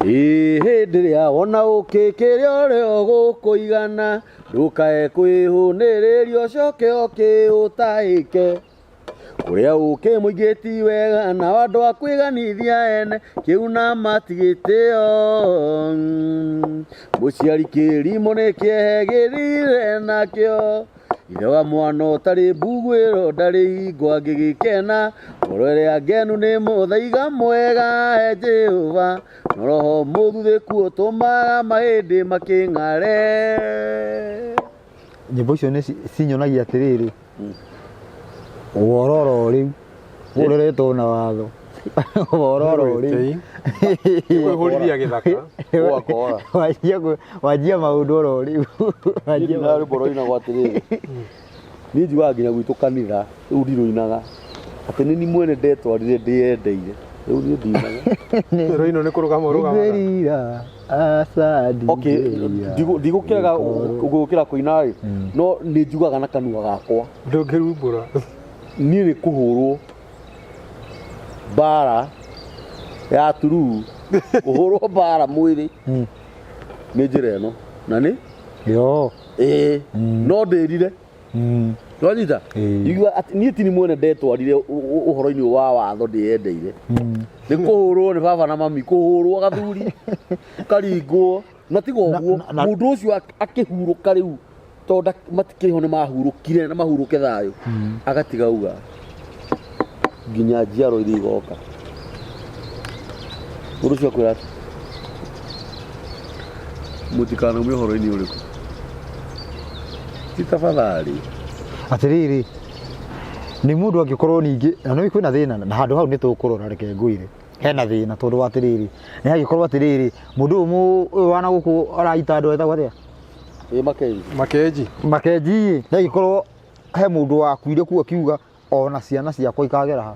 hĩndĩ ĩrĩa wona ũkĩkĩrĩa ũrĩo gũkũigana ndũkae kwĩhũnĩrĩria ũcoke ũkĩũtahĩke kũrĩa ũkĩmũingĩ ti wega na andũ a kwĩganithia ene kĩuna matigĩtĩo mũciari kĩrimũ nĩ kĩehegĩrire nakĩo ithe wa mwana ũtarĩ mbugwĩro ndarĩ hingo angĩgĩkena ngoro ĩrĩa ngenu nĩ mũthaiga mwega he Jehova na roho mũthuthĩku ũtũmaga mahĩndĩ makĩng'are. Nyĩmbo icio nĩ cinyonagia atĩrĩrĩ wororo rĩu ũreretwo na watho wororo rĩu kwĩhũrithia gĩthaka gwakora wanjia maũndũ oro rĩu wanjia na rwĩmbo rũinagwo atĩrĩrĩ niĩ njugaga nginya gwitũ kanitha rĩu ndirũinaga atĩ nĩ niĩ mwene ndetwarire ndĩyendeire rĩu niĩ ndiunaga rũino nĩ kũrũgama ũrũgamaga asadi okay ndigũkĩra kũina rĩ no nĩ njugaga na kanua gakwa ndũngĩrumbũra niĩ nĩ kũhũrwo mbara ya turuu kũhũrwo mbara mwĩrĩ nĩ njĩra ĩno na nĩ yo no ndĩrire Wanyita? Niĩ ti niĩ mwene ndetwarire ũhoro-inĩ wa watho ndĩyendeire nĩ kũhũrwo nĩ baba na mami kũhũrwo gathuri karingwo na tiga ũguo mũndũ ũcio akĩhurũka rĩu tondũ matikĩho nĩ mahurũkire na mahurũke thayũ agatiga uga nginya njiaro iria igoka mũndũ ũcio akwĩra atĩ mũtikanaume ũhoro-inĩ ũrĩkũ ti tafadhali atĩrĩrĩ nĩ mũndũ angĩkorwo ningĩ na nĩ kwĩna thĩna na handũ hau nĩ tũkũrora reke ngũire hena thĩna tondũ wa atĩrĩrĩ nĩ hagĩkorwo atĩrĩrĩ mũndũ ũyũ wana gũkũ araita andũ etagwo atĩa Makenji nĩ hagĩkorwo he mũndũ wakuire kuo akiuga ona ciana ciakwa ikagera ha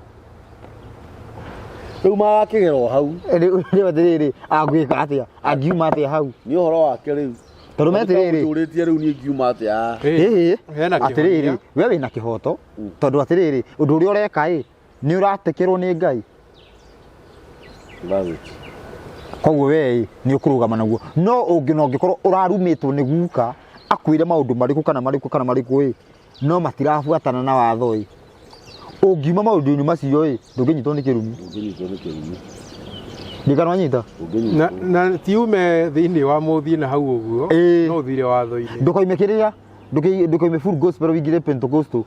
rĩu magakĩgerwo hau rĩu atĩrĩrĩ angĩka atĩa angiuma atĩa hau nĩ ũhoro wake rĩu tondũ metirĩrĩ ũrĩtie rĩu niĩ ngiuma atĩa atĩrĩrĩ we wĩna kĩhoto tondũ atĩrĩrĩ ũndũ ũrĩa ũreka nĩ ũratekerwo nĩ Ngai koguo we nĩ ũkũrũgama naguo no ũngĩkorwo ũrarumĩtwo nĩ guka akwĩre maũndũ marĩkũ kana marĩkũ no matirabuatana na watho ũngiuma maũndũ-inĩ macio ndũngĩnyitwo nĩ kĩrumi ndikananyita na tiume thĩinĩ wa mũthiĩ na hau ũguo no thire watho-inĩ ndũkoime kĩrĩa ndũkoime full gospel wingire Pentecostal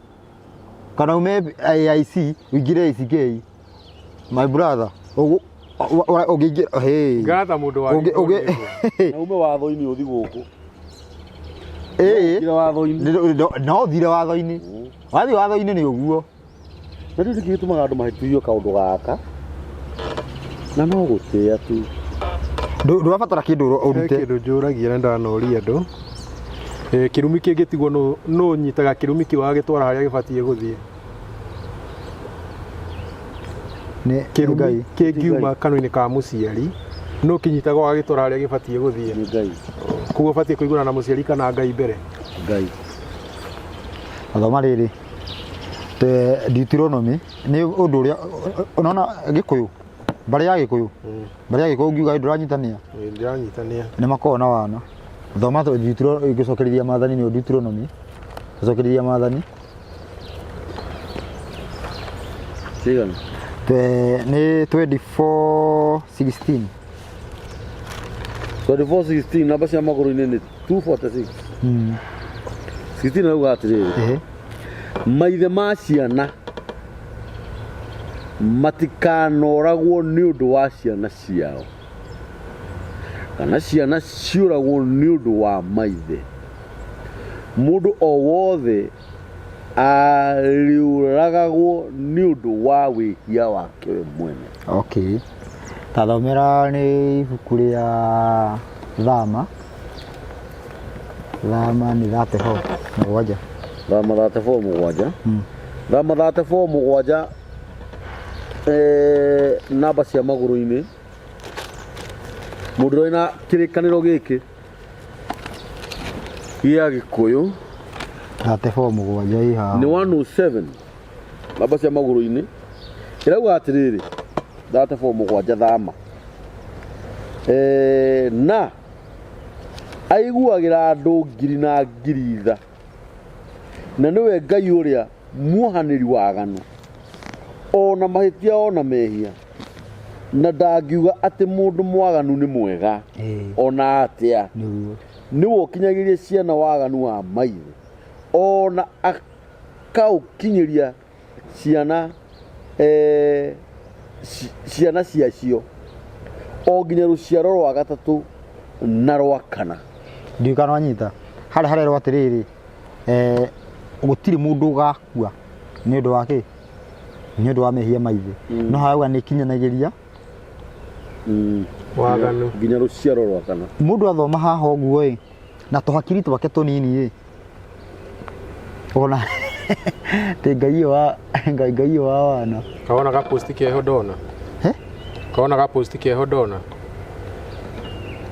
kana ume AIC wingire ACK my brother ũngĩingĩra ngatha mũndũ wa na ume watho-inĩ ũthi gũkũ no thire watho-inĩ wathiĩ watho-inĩ nĩ ũguo na rĩu nĩkĩ gĩtũmaga andũ mahĩtũrio kaũndũ gaka na no gũtĩa tu ndũrabatara kĩndũ ũrute kĩndũ njũragia na ndanoria andũ kĩrumi kĩngĩtigwo no nyitaga kĩrumi kĩu agĩtwara harĩa gĩbatiĩ gũthiĩ kĩrumi kĩngiuma kanua-inĩ ka mũciari no kĩnyitaga agĩtwara harĩa gĩbatiĩ gũthiĩ koguo batiĩ kũiguana na mũciari kana Ngai mbere athoma rĩrĩ Deuteronomy nĩ ũndũ ũrĩa unaona Gĩkũyũ mbarĩ ya Gĩkũyũ ngiuga ndũranyitania nĩ makoragwo na wana thoma gĩcokerithia maathani nĩ Deuteronomy gĩcokerithia maathani nĩ 24:16 namba cia magũrũ-inĩ nĩ 246 16 nauga atĩrĩrĩ maithe ma ciana matikanoragwo nĩ ũndũ wa ciana ciao kana ciana ciũragwo nĩ ũndũ wa maithe mũndũ o wothe arĩũragagwo nĩ ũndũ wa wĩhia wake we mwene tathomera nĩ ibuku rĩa Thama nĩ 34 mũgwanja Thama 34 mũgwanja Thama 34 mũgwanja namba cia magũrũ-inĩ mũndũ ũrĩ na kĩrĩkanĩro gĩkĩ gĩa Gĩkũyũ 34 mũgwanja nĩ 107 namba cia magũrũ-inĩ ĩrauga atĩrĩrĩ 34 mũgwanja Thama na aiguagĩra andũ ngiri na ngiri itha na nĩwe Ngai ũrĩa muohanĩri waganu ona mahĩtia ona mehia na ndangiuga atĩ mũndũ mwaganu nĩ mwega ona atĩa nĩwe ũkinyagĩria ciana waganu wa maithe ona akaũkinyĩria ciana ciana ciacio o nginya rũciaro rwa gatatũ na rwa kana. Ndirikana wanyita harĩa harerwo atĩrĩrĩ gũtirĩ mũndũ ũgakua nĩ ũndũ wa kĩ nĩ ũndũ wa mehia maithe no hauga nĩ kinyanagĩria waganu nginya rũciaro rwa kana. Mũndũ athoma haha ũguo na tũhakiri twake tũnini ona Ngai wa wana kaona ka post keho ndona kaona ka post keho ndona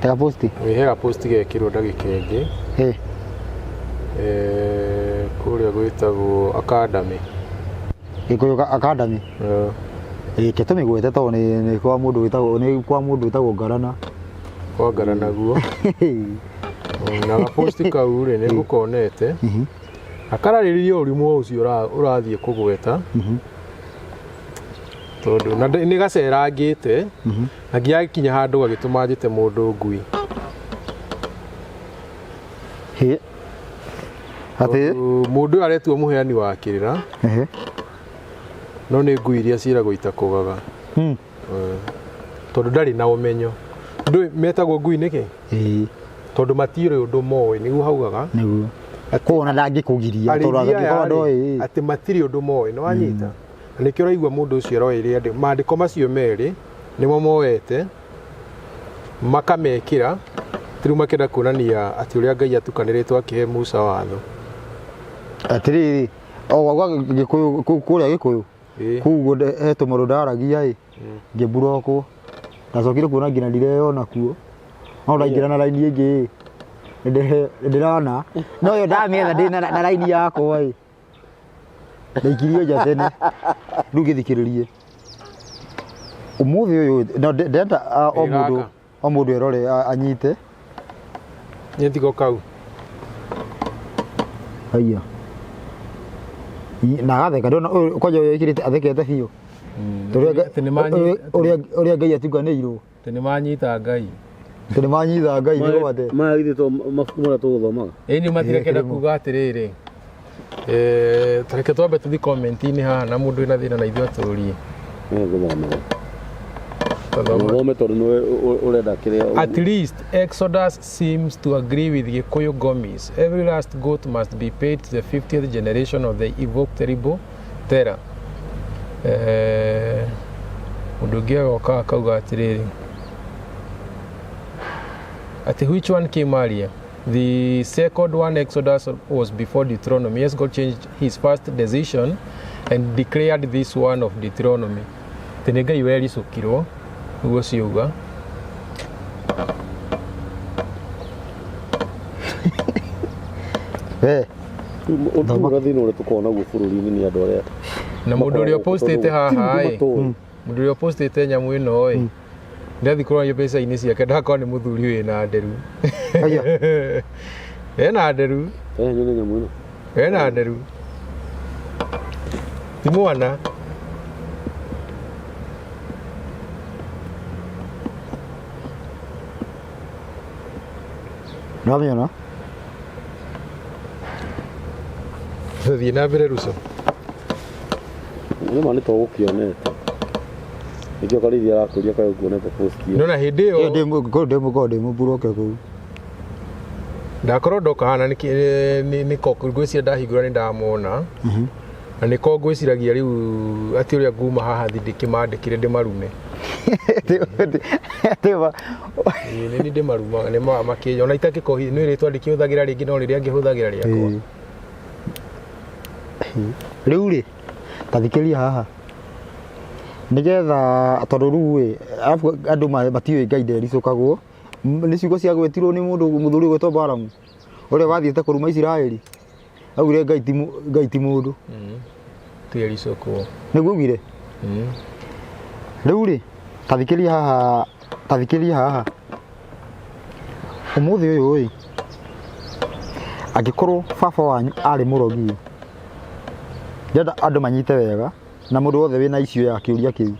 tega post wehega post gekirwo ndagĩka ĩngĩ kũrĩa gwĩtagwo academy Gĩkũyũ academy ke tũmĩgwete tondũ nĩ kwa mũndũ wĩtagwo Ngarana kwa Ngarana guo na ga post kau rĩ nĩ gũkonete akararĩrĩria ũrimũ ũcio ũrathiĩ kũgweta tondũ na nĩ gacerangĩte na gĩakinya handũ gagĩtũma njĩte mũndũ ngui atĩ mũndũ aretua mũheani wa kĩrĩra no nĩ ngui iria ciĩragwo itakũgaga tondũ ndarĩ na ũmenyo ndũĩ metagwo ngui nĩkĩ tondũ matiũrĩ ũndũ moĩ nĩguo haugaga nĩguo kuona ndangĩkũgiria tondũ angĩkorwo ndoĩ atĩ matirĩ ũndũ moĩ nĩ wanyita na nĩkĩo ũraigua mũndũ ũcio aroĩrĩa andũ maandĩko macio merĩ nĩmo moete makamekĩra rĩu makĩenda kuonania atĩ ũrĩa Ngai atukanĩrĩtwo akĩhe Musa watho atĩrĩrĩ wauga Gĩkũyũ kũrĩa Gĩkũyũ kũu hetwo mũndũ ndaragia ngĩmburokwo ndacokire kuona nginya ndireyona kuo no ndaingĩra na raini ĩngĩ ndĩrona no yo ndamĩetha ndĩ na raini yakwa ndaikirio nja tene rĩu gĩthikĩrĩrie ũmũthĩ ũyũ no ndenda o mũndũ erore anyite nyetigo kau haiya na agatheka ndona kwanja ũyũ ekĩrĩte athekete biũ ũrĩa Ngai atukanĩirwo nĩ manyita Ngai nĩ gwate magithĩtwo mabuku marĩa tũgũthomaga nĩ matirekenda kuga atĩrĩrĩ tareke twambe tũthi comment-inĩ haha na mũndũ wĩna thĩna na ithuĩ atũrie At least Exodus seems to agree with Gikuyu Gomis. Every last goat must be paid to the 50th generation of the evoked terrible terror. Mũndũ ũngĩ agoka akauga atĩrĩrĩ which one came earlier? The second one, Exodus, was before Deuteronomy. Yes, God changed his first decision and declared this one of Deuteronomy. Tenega iweri sukiro, ugo siuga. Ũndũ thĩinĩ ũrĩa tũkoragwo naguo bũrũri-inĩ nĩ andũ arĩa na mũndũ ũrĩa postĩte haha mũndũ ũrĩa postĩte nyamũ ĩno ndathi kuronia mbeca-inĩ ciake ndakorwo nĩ mũthuri wĩna nderu ena nderu ena nderu ti mwana nĩwamĩona thiĩ na mbere Russo nĩma nĩ tũgũkĩonete nĩkĩo Karithi arakũria kaĩ ũkuonete post ĩyo no na hĩndĩ ĩyo ndĩ mũburoke kũu ndakorwo ndoka hana nĩko ngwĩciria ndahingũra nĩ ndamona na nĩko ngwĩciragia rĩu atĩ ũrĩa nguma haha thi ndĩkĩmandĩkire ndĩmarume nĩ ndĩmarumaga nĩ makĩnja ona itakĩkohi nĩ rĩtwa ndĩkĩhũthagĩra rĩngĩ no rĩrĩa ngĩhũthagĩra rĩakwa rĩu rĩ tathikĩria haha nĩgetha tondũ rĩu arabu andũ matiũĩ Ngai ndericũkagwo nĩ ciugo cia gwĩtirwo nĩ mũndũ mũthuri gwĩtwo Balamu ũrĩa wathiĩte kũruma Isiraeli augire Ngai ti mũndũ twericũkwo nĩguo augire rĩu rĩ tathikĩria haha umuthi uyu oi angikorwo baba wanyu ari murogi ndenda andu manyite wega na mundu wothe wina icio ya kiuria kiu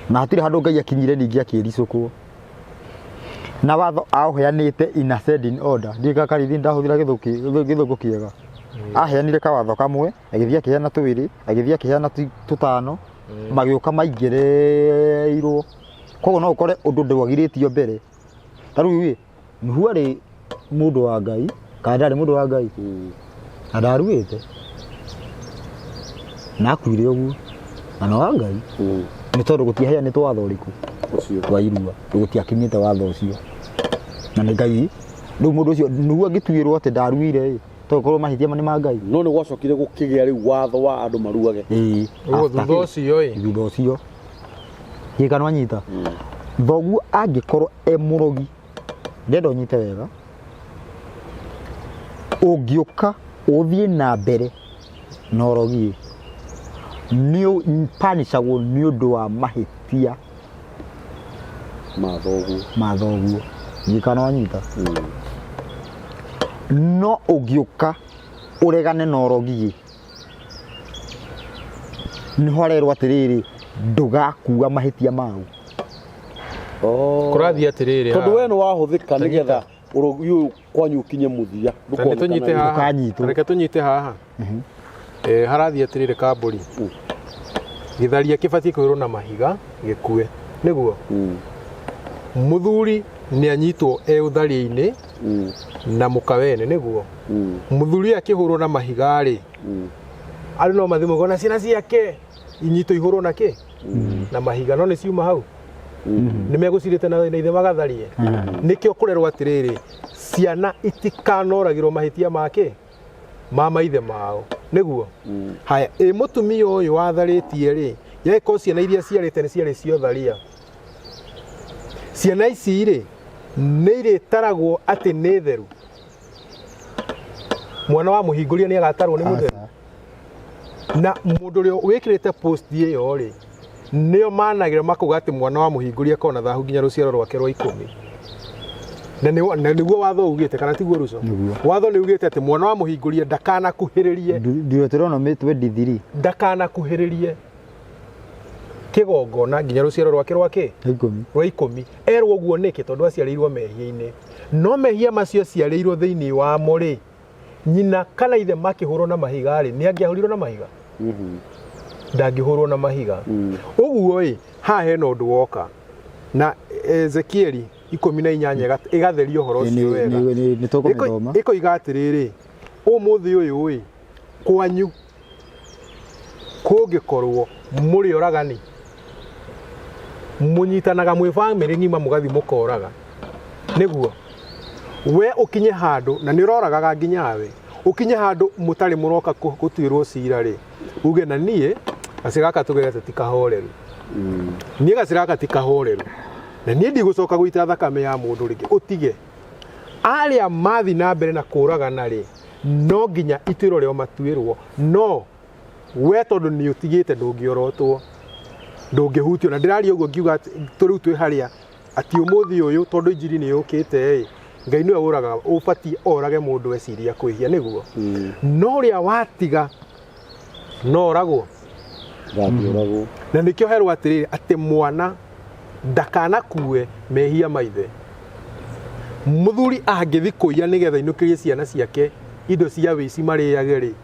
na hatire handu Ngai akinyire ningi akiricukwo na watho auheanite in ascending order ndika karithi ndahuthira githungu kiega aheanire kawatho kamwe agithia akiheana tuwiri agithia akiheana tutano magioka maigereirwo koguo no ukore undu ndwagiritio mbere taru wi nuhu ari mundu wa Ngai kana ndari mundu wa Ngai na ndaruite na akuire uguo na no wa Ngai ni tondu gutiaheanitwo watho uriku ucio wa irua gutiakinyite watho ucio na ni Ngai riu mundu ucio nuhu angituirwo ati ndaruire tokorwo mahitia mani ma Ngai no ni gwacokire gukigia riu watho wa andu maruage thutha ucio thutha ucio gikano anyita thoguo angikorwo e murogi ndendo nyite wega ungiuka uthie na mbere na urogi ni panishagwo ni undu wa mahitia mathoguo gikano anyita no ungiuka uregane na urogi ni horerwo atiriri ndugakua mahitia mau kurathi atiriri tondu we no wahuthika nigetha urogi uyu kwanyu ukinye muthia tunyite haha reke tunyite haha harathi atiriri kamburi githaria kibatie kwirwo na mahiga gikue niguo muthuri ni anyitwo e uthari-ini na mukawene niguo muthuri akihurwo na mahiga ri ari no mathimo gona ciana ciake inyito ihurwo na ki na mahiga no ni ciuma hau ni megucirite na ithe magatharie nikio kurerwo atiriri ciana itikanoragirwo mahitia make ma maithe mao niguo haya mutumia uyu watharitie ri yeko ciana iria ciarite ni ciari ciotharia ciana ici ri ni iritaragwo ati ni theru mwana wa muhinguria ni agatarwo ni mutheru na mundu rio wikirite post iyo ri nio managira makuga ati mwana wa muhinguria kona thahu nginya ruciaro rwake rwa 10 na niguo watho ugite kana tiguo ruco watho ni ugite ati mwana wa muhinguria ndakana kuhiririe Deuteronomy 23 ndakana kuhiririe kigongona nginya ruciaro rwake rwake rwa 10 erwo guo niki tondu aciarirwo mehia-ini no mehia macio ciarirwo thiini wa mori nyina kana ithe makihurwo na mahiga ri ni angiahurirwo na mahiga ndangihurwo na mahiga uguo ha he no ndu woka na Ezekieli 18 igatherio horo ucio wega ni tukumithoma iko igatiriri umuthi uyu kwanyu kungikorwo muri oragani munyitanaga mwi family ngima mugathi mukoraga niguo we ukinye handu na ni uroragaga nginyawe ukinye handu mutari muroka gutwirwo cira ri uge na nie acigaka tugerete tikahoreru nie gaciraka tikahoreru na nie ndigucoka guita thakame ya mundu ringi utige aria mathi na mbere na kuragana ri no nginya itwiro rio matwirwo no we tondu ni utigite ndungiorotwo ndungihutio na ndiraria uguo ngiuga turiu twi haria ati umuthi uyu tondu injiri ni yukite Ngai niwe uraga ubati orage mundu eciria kwihia niguo no ria watiga no oragwo na nikio herwo atiriri ati mwana ndakana kuwe mehia maithe muthuri angithi kuia nigetha inukirie ciana ciake indo cia wici mariage ri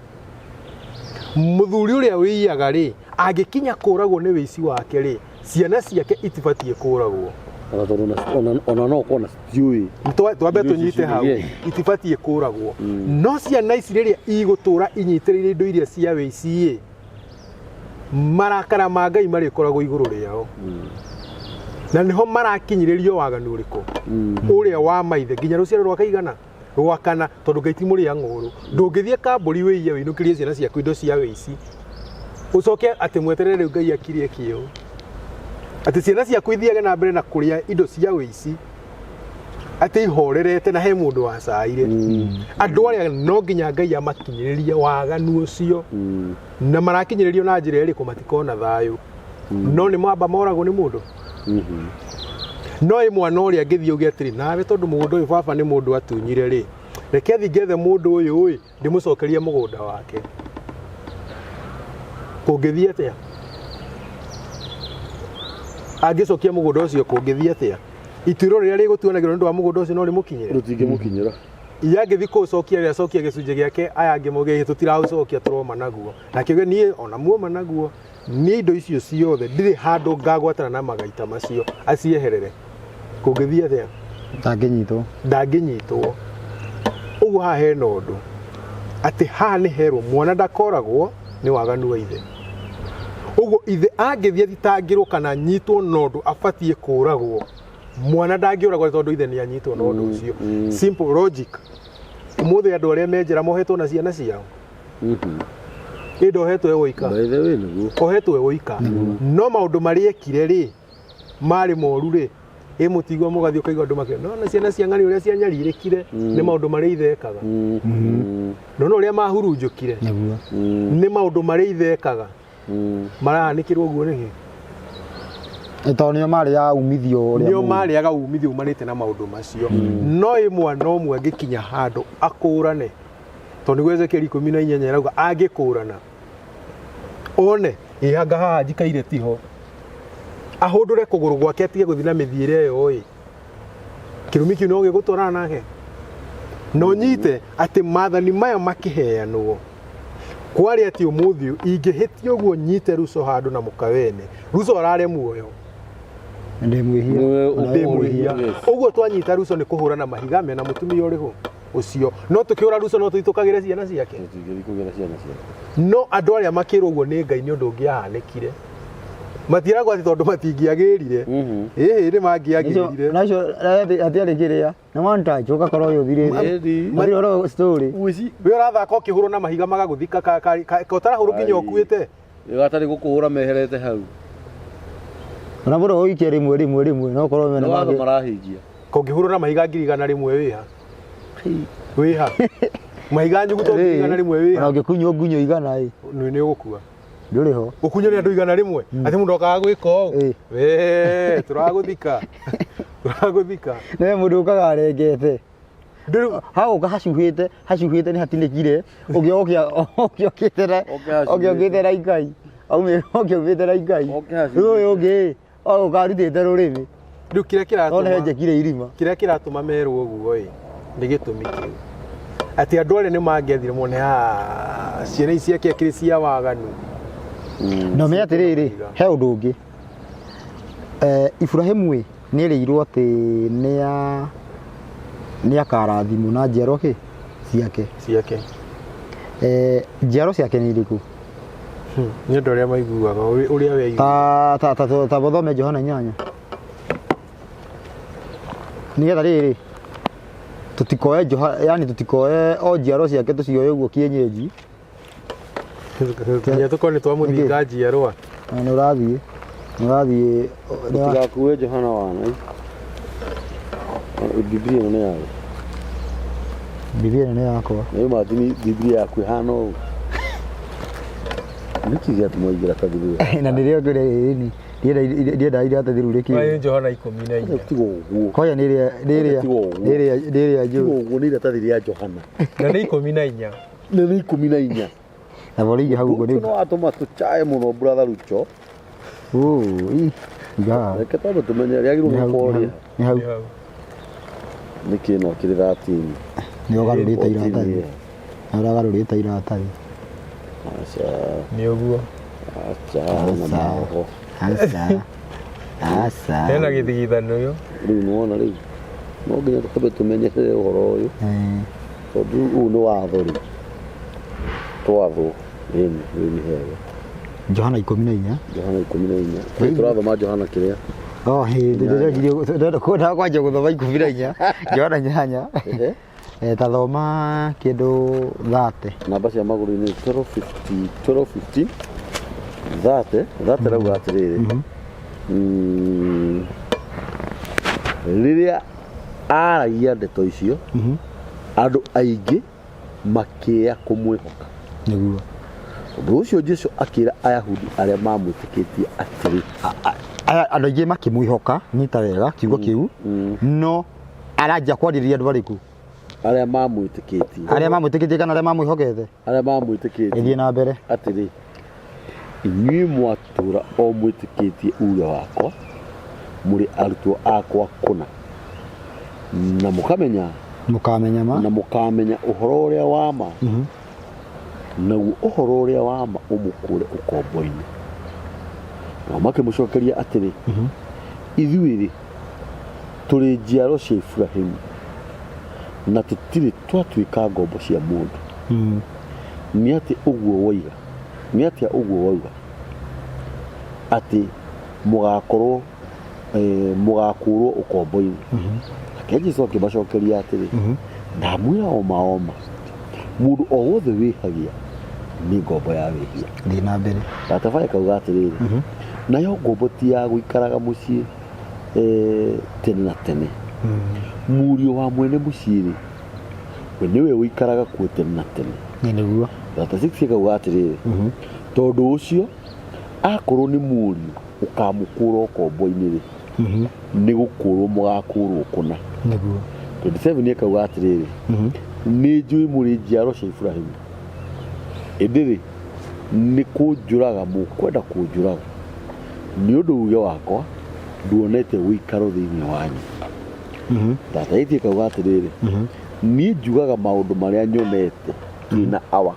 muthuri uria wiyaga ri angikinya kuragwo ni wici wake ri ciana ciake itibatie kuragwo ona no kona stiui twambe tunyite hau itibatie kuragwo no ciana ici riria igutura inyitirire indo iria cia wici marakara ma Ngai marikoragwo iguru riao na niho marakinyiririo waganu uriku uria wa maithe nginya ruciaro rwa kaigana rwakana tondu Ngai ti muri ang'uru ndungithie kamburi wiye winukirie ciana ciaku indo cia wici ucoke ati mweterere Ngai akirie kio ati ciana ciaku ithiage na mbere na kuria indo cia wici ati ihorerete na he mundu wa caire andu aria no nginya Ngai amakinyiririe waganu ucio na marakinyiririo na njira iriku matikona thayu no ni mwamba moragwo ni mundu no mwana ũrĩa angĩthiĩ uge atĩrĩ nawe tondũ mũgũnda ũyũ baba nĩ mũndũ atunyire rĩ reke thiĩ ngethe mũndũ ũyũ ĩ ndĩmũcokerie mũgũnda wake kũngĩthiĩ atĩa angĩcokia mũgũnda ũcio kũngĩthiĩ atĩa ituĩro rĩrĩa rĩgũtuanagĩrwo nĩ ũndũ wa mũgũnda ũcio no rĩmũkinyĩre rũtingĩmũkinyĩra yangĩthiĩ kũũcokia rĩrĩa acokia gĩcunjĩ gĩake aya angĩ moige tũtiraũcokia tũroma naguo nake oige niĩ ona muoma naguo niĩ indo icio ciothe ndirĩ handũ ngagwatana na magaita macio acieherere kũngĩthiĩ atĩa ndangĩnyitwo ũguo haha hena ũndũ atĩ haha nĩ herwo mwana ndakoragwo nĩ waganu wa ithe ũguo ithe angĩthiĩ athitangĩrwo kana nyitwo na ũndũ abatiĩ kũragwo mwana ndangĩũragwo tondũ ithe nĩ anyitwo na ũndũ ũcio simple logic ũmũthĩ andũ arĩa menjera mohetwo na ciana ciao ndohetwo we woika ohetwo we woika no maũndũ marĩa ekire rĩ marĩ moru rĩ mũtigwo mũgathiĩ ũkaigua andũ makĩria no na ciana cia ng'ani ũrĩa cianyarirĩkire nĩ maũndũ marĩa ithekaga no ũrĩa mahurunjũkire nĩ maũndũ marĩa ithekaga marahanĩkĩrwo ũguo nĩkĩ tondũ nĩo marĩaga umithio ũrĩa nĩo marĩaga umithio umanĩte na maũndũ macio no mwana ũmwe angĩkinya handũ akũrane tondũ nĩguo Ezekiel 18 arauga angĩkũrana one anga haha njikaire tiho ahũndũre kũgũrũ gwake atige gũthiĩ na mĩthiĩre ĩyo ĩ kĩrumi kĩu no gĩgũtwarana nake no nyite atĩ maathani maya makĩheanwo kwarĩ atĩ ũmũthĩ ingĩhĩtia ũguo nyite Ruso handũ na mũkawene Ruso arare muoyo ndĩmwĩhia ũguo twanyita Ruso nĩ kũhũra na mahiga mena mũtumia ũrĩho ucio no tukĩũra Ruso no tũitũkagĩre ciana ciake no andũ arĩa makĩrwo ũguo nĩ Ngai nĩ ũndũ ũngĩahanĩkire matieragwo atĩ tondũ matingĩagĩrire nĩ mangĩagĩrire nacio atiarĩ kĩrĩa nĩ mwantacho ũgakorwo ũyũ thirĩte marĩoro story we ũrathaka ũkĩhũrwo na mahiga magagũthika ũtarahũrwo nginya ũkuĩte gatarĩ gũkũhũra meherete hau na mũndũ ũikia rĩmwe no ũkorwo mena watho marahingia kũngĩhũrwo na mahiga 100 wĩha mahiga nyuguto 100 wĩha na ũngĩkunywo ngunyo 100 nĩ ũgũkua ndũrĩ ho ũkunyo nĩ andũ 100 atĩ mũndũ akaga gwĩka ũũ tũragũthika nĩ mũndũ ũkaga arengete hauka hacuhĩte nĩ hatinĩkire ũgĩokĩte na ikai ũgĩokĩte na ikai ũyũ ũngĩ ũkarutĩte rũrĩmĩ rĩu kĩrĩa njenjekire irima kĩrĩa kĩratũma merwo ũguo nĩ gĩtũmi kĩu atĩ andũ arĩa nĩ mangĩathire mone ciana ici ciake kĩrĩ cia waganu no me atĩrĩrĩ he ũndũ ũngĩ Iburahĩmu nĩ erĩirwo atĩ nĩ akarathimwo na njiaro ciake njiaro ciake nĩ irĩkũ nĩ andũ arĩa maiguaga ũrĩa we ta Bothome Johana 8 nĩgetha rĩrĩ tũtikoe o njiaro ciake tũcioe ũguo kienyeji nginya tũkorwo nĩ twamũthinga njiarwa nĩ ũrathiĩ ũtigakue Johana wana Biblia ĩno nĩ yawe Biblia nĩ yakwa Biblia yaku ĩhana ũũ nĩkĩ gĩatũma iratathi rĩu na nĩrĩo ngĩrĩ ndienda iratathi rĩu rĩkĩ Johana 14 tigo ũguo koja nĩrĩa njũĩ ũguo nĩ iratathi rĩa Johana na nĩ 14 nĩ 14 na boriga hau ũguo no atũma tũcae mũno brother Rucho reke tondũ tũmenye rĩagĩrĩirwo nĩ kũũria nĩ hau nĩkĩ no kĩrĩ ratini nĩ ũgarũrĩte iratathi na ũragarũrĩte iratathi nĩ ũguo hena gĩthigithano rĩu nĩwona rĩu no nginya tũkambe tũmenyerere ũhoro ũyũ tondũ ũyũ nĩ watho rĩu twathwo rĩu nĩ hega Johana 14 tũrathoma Johana kĩrĩa ndĩrenda kwanja gũthoma 14 Johana 8 ta thoma kĩndũ 30 namba cia magũrũ-inĩ 12:15 30 rauga atĩrĩrĩ rĩrĩa aragia ndeto icio andũ aingĩ makĩĩa kũmwĩhoka nĩguo ũndũ ũcio Jesũ akĩra Ayahudi arĩa mamwĩtĩkĩtie atĩrĩ andå aingä makä må ihoka nyita wega kiugo kä u no aranjia kwarĩrĩria andå arĩkũ arĩa mamwĩtĩkĩtie arĩa mamwĩtĩkĩtie kana arĩa mamwĩhokete arĩa mamwĩtĩkĩtie ĩthiĩ na mbere atĩrĩ inyuĩ mwatũũra o mwĩtĩkĩtie uge wakwa mũrĩ arutwo akwa kũna na mũkamenya ma na mũkamenya ũhoro ũrĩa wa ma naguo ũhoro ũrĩa wa ma ũmũkũre ũkombo-inĩ nao makĩmũcokeria atĩrĩ ithuĩ-rĩ tũrĩ njiaro cia Iburahĩmu na tũtirĩ twatuĩka ngombo cia mũndũ nĩ atĩ ũguo waiga nĩ atĩa ũguo wauga atĩ mũgakũrwo ũkombo-inĩ nake Jesũ akĩmacokeria atĩrĩ ndamwĩra oma mũndũ o wothe wĩhagia nĩ ngombo ya wĩhia thiĩ na mbere Tatabae kauga atĩrĩrĩ nayo ngombo ti ya gũikaraga mũciĩ tene na tene mũriũ wa mwene mũciĩ-rĩ we nĩwe wĩikaraga kuo tene na tene nĩguo 36 kauga atĩrĩrĩ tondũ ũcio akorwo nĩ mũriũ ũkamũkũra ũkombo-inĩ-rĩ nĩ gũkũrwo mũgakũrwo kũna nĩguo 27 akauga atĩrĩrĩ nĩ njũĩ mũrĩ njiaro cia Iburahĩmu ĩndĩ-rĩ nĩ kũnjũraga mũkwenda kũnjũraga nĩ ũndũ uge wakwa nduonete wĩikaro thĩinĩ wanyu 38 akauga atĩrĩrĩ niĩ njugaga maũndũ marĩa nyonete na awa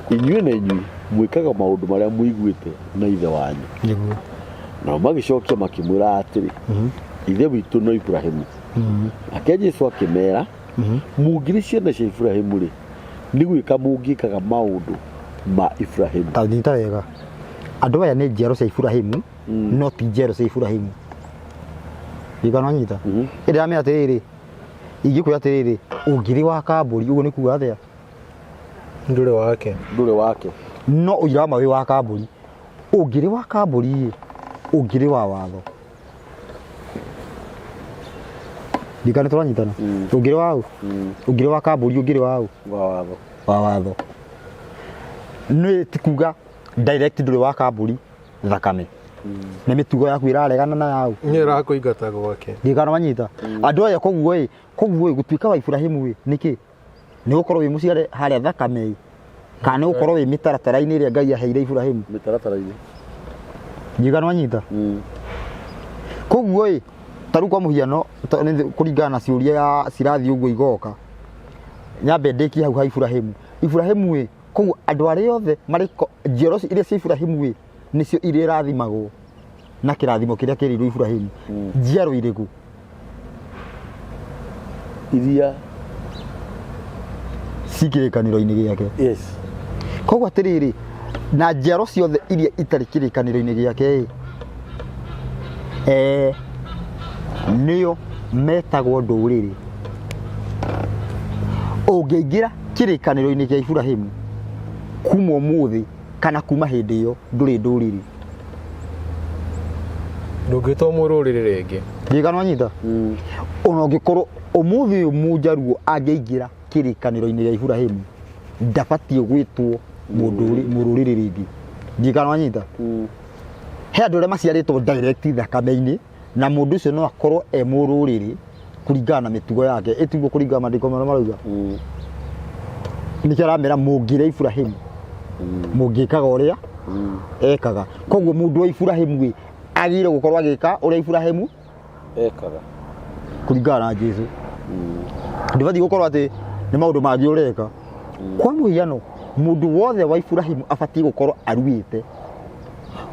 inyuĩ na inyuĩ mwĩkaga maũndũ marĩa mũiguĩte na ithe wanyu nĩguo nao magĩcokia makĩmwĩra atĩrĩ ithe witũ no Iburahĩmu nake Jesũ akĩmera mũngĩrĩ ciana cia Iburahĩmu-rĩ nĩ gwĩka mũngĩkaga maũndũ ma Iburahĩmu tanyita wega andũ aya nĩ njiaro cia Iburahĩmu no ti njiaro cia Iburahĩmu igana nyita ĩrĩa amenya atĩrĩrĩ ingĩkwĩra atĩrĩrĩ ũngĩrĩ wa kambũri ũguo nĩ kuga atĩa ndũrĩ wake no ũira ma wĩ wa kambũri ũngĩrĩ wa kambũri ũngĩrĩ wa watho ndikane tũranyitana ũngĩrĩ wa ũ ũngĩrĩ wa kambũri ũngĩrĩ wa ũ wa watho nĩ ti kuga direct ndũrĩ wa kambũri thakame nĩ mĩtugo yaku ĩraregana na yaũ nĩ ĩrakũingata gwake ndikana manyita andũ aya koguo gũtuĩka wa Iburahĩmu nĩkĩ nĩ gũkorwo wĩ mũciare harĩa thakame kana nĩ gũkorwo wĩ mĩtaratara-inĩ ĩrĩa Ngai aheire Iburahĩmu mĩtaratara-inĩ ndikana manyita koguo tarĩu kwa mũhiano kũringana na ciũria cirathiĩ ũguo igoka nyambe ndĩkie hau ha Iburahĩmu koguo andũ arĩa othe marĩ njiaro iria cia Iburahĩmu nĩcio irĩrathimagwo na kĩrathimo kĩrĩa kĩrĩirwo Iburahĩmu njiaro irĩkũ iria cikĩrĩkanĩro-inĩ gĩake koguo atĩrĩrĩ na njiaro ciothe iria itarĩ kĩrĩkanĩro-inĩ gĩake nĩo metagwo ndũrĩrĩ ũngĩingĩra kĩrĩkanĩro-inĩ kĩa Iburahĩmu kuma ũmũthĩ kana kuma hĩndĩ ĩyo ndũrĩ ndũrĩrĩ ndũngĩtwo mũrũrĩrĩ rĩngĩ ndikana wanyita ona ũngĩkorwo ũmũthĩ ũyũ mũnjaruo angĩingĩra kĩrĩkanĩro-inĩ gĩa Iburahĩmu ndabatiĩ gwĩtwo mũrũrĩrĩ rĩngĩ ndikana wanyita he andũ arĩa maciarĩtwo direct thakame-inĩ na mũndũ ũcio no akorwo mũrũrĩrĩ kũringana na mĩtugo yake ĩtiguo kũringana maandĩko marĩa marauga nĩkĩo aramera mũngĩrĩa Iburahĩmu mũngĩkaga ũrĩa ekaga koguo mũndũ wa Iburahĩmu agĩrĩire gũkorwo agĩka ũrĩa Iburahĩmu ekaga kũringana na Jesũ ndibatiĩ gũkorwo atĩ nĩ maũndũ mangĩ ũreka kwa mũhiano mũndũ wothe wa Iburahĩmu abatiĩ gũkorwo aruĩte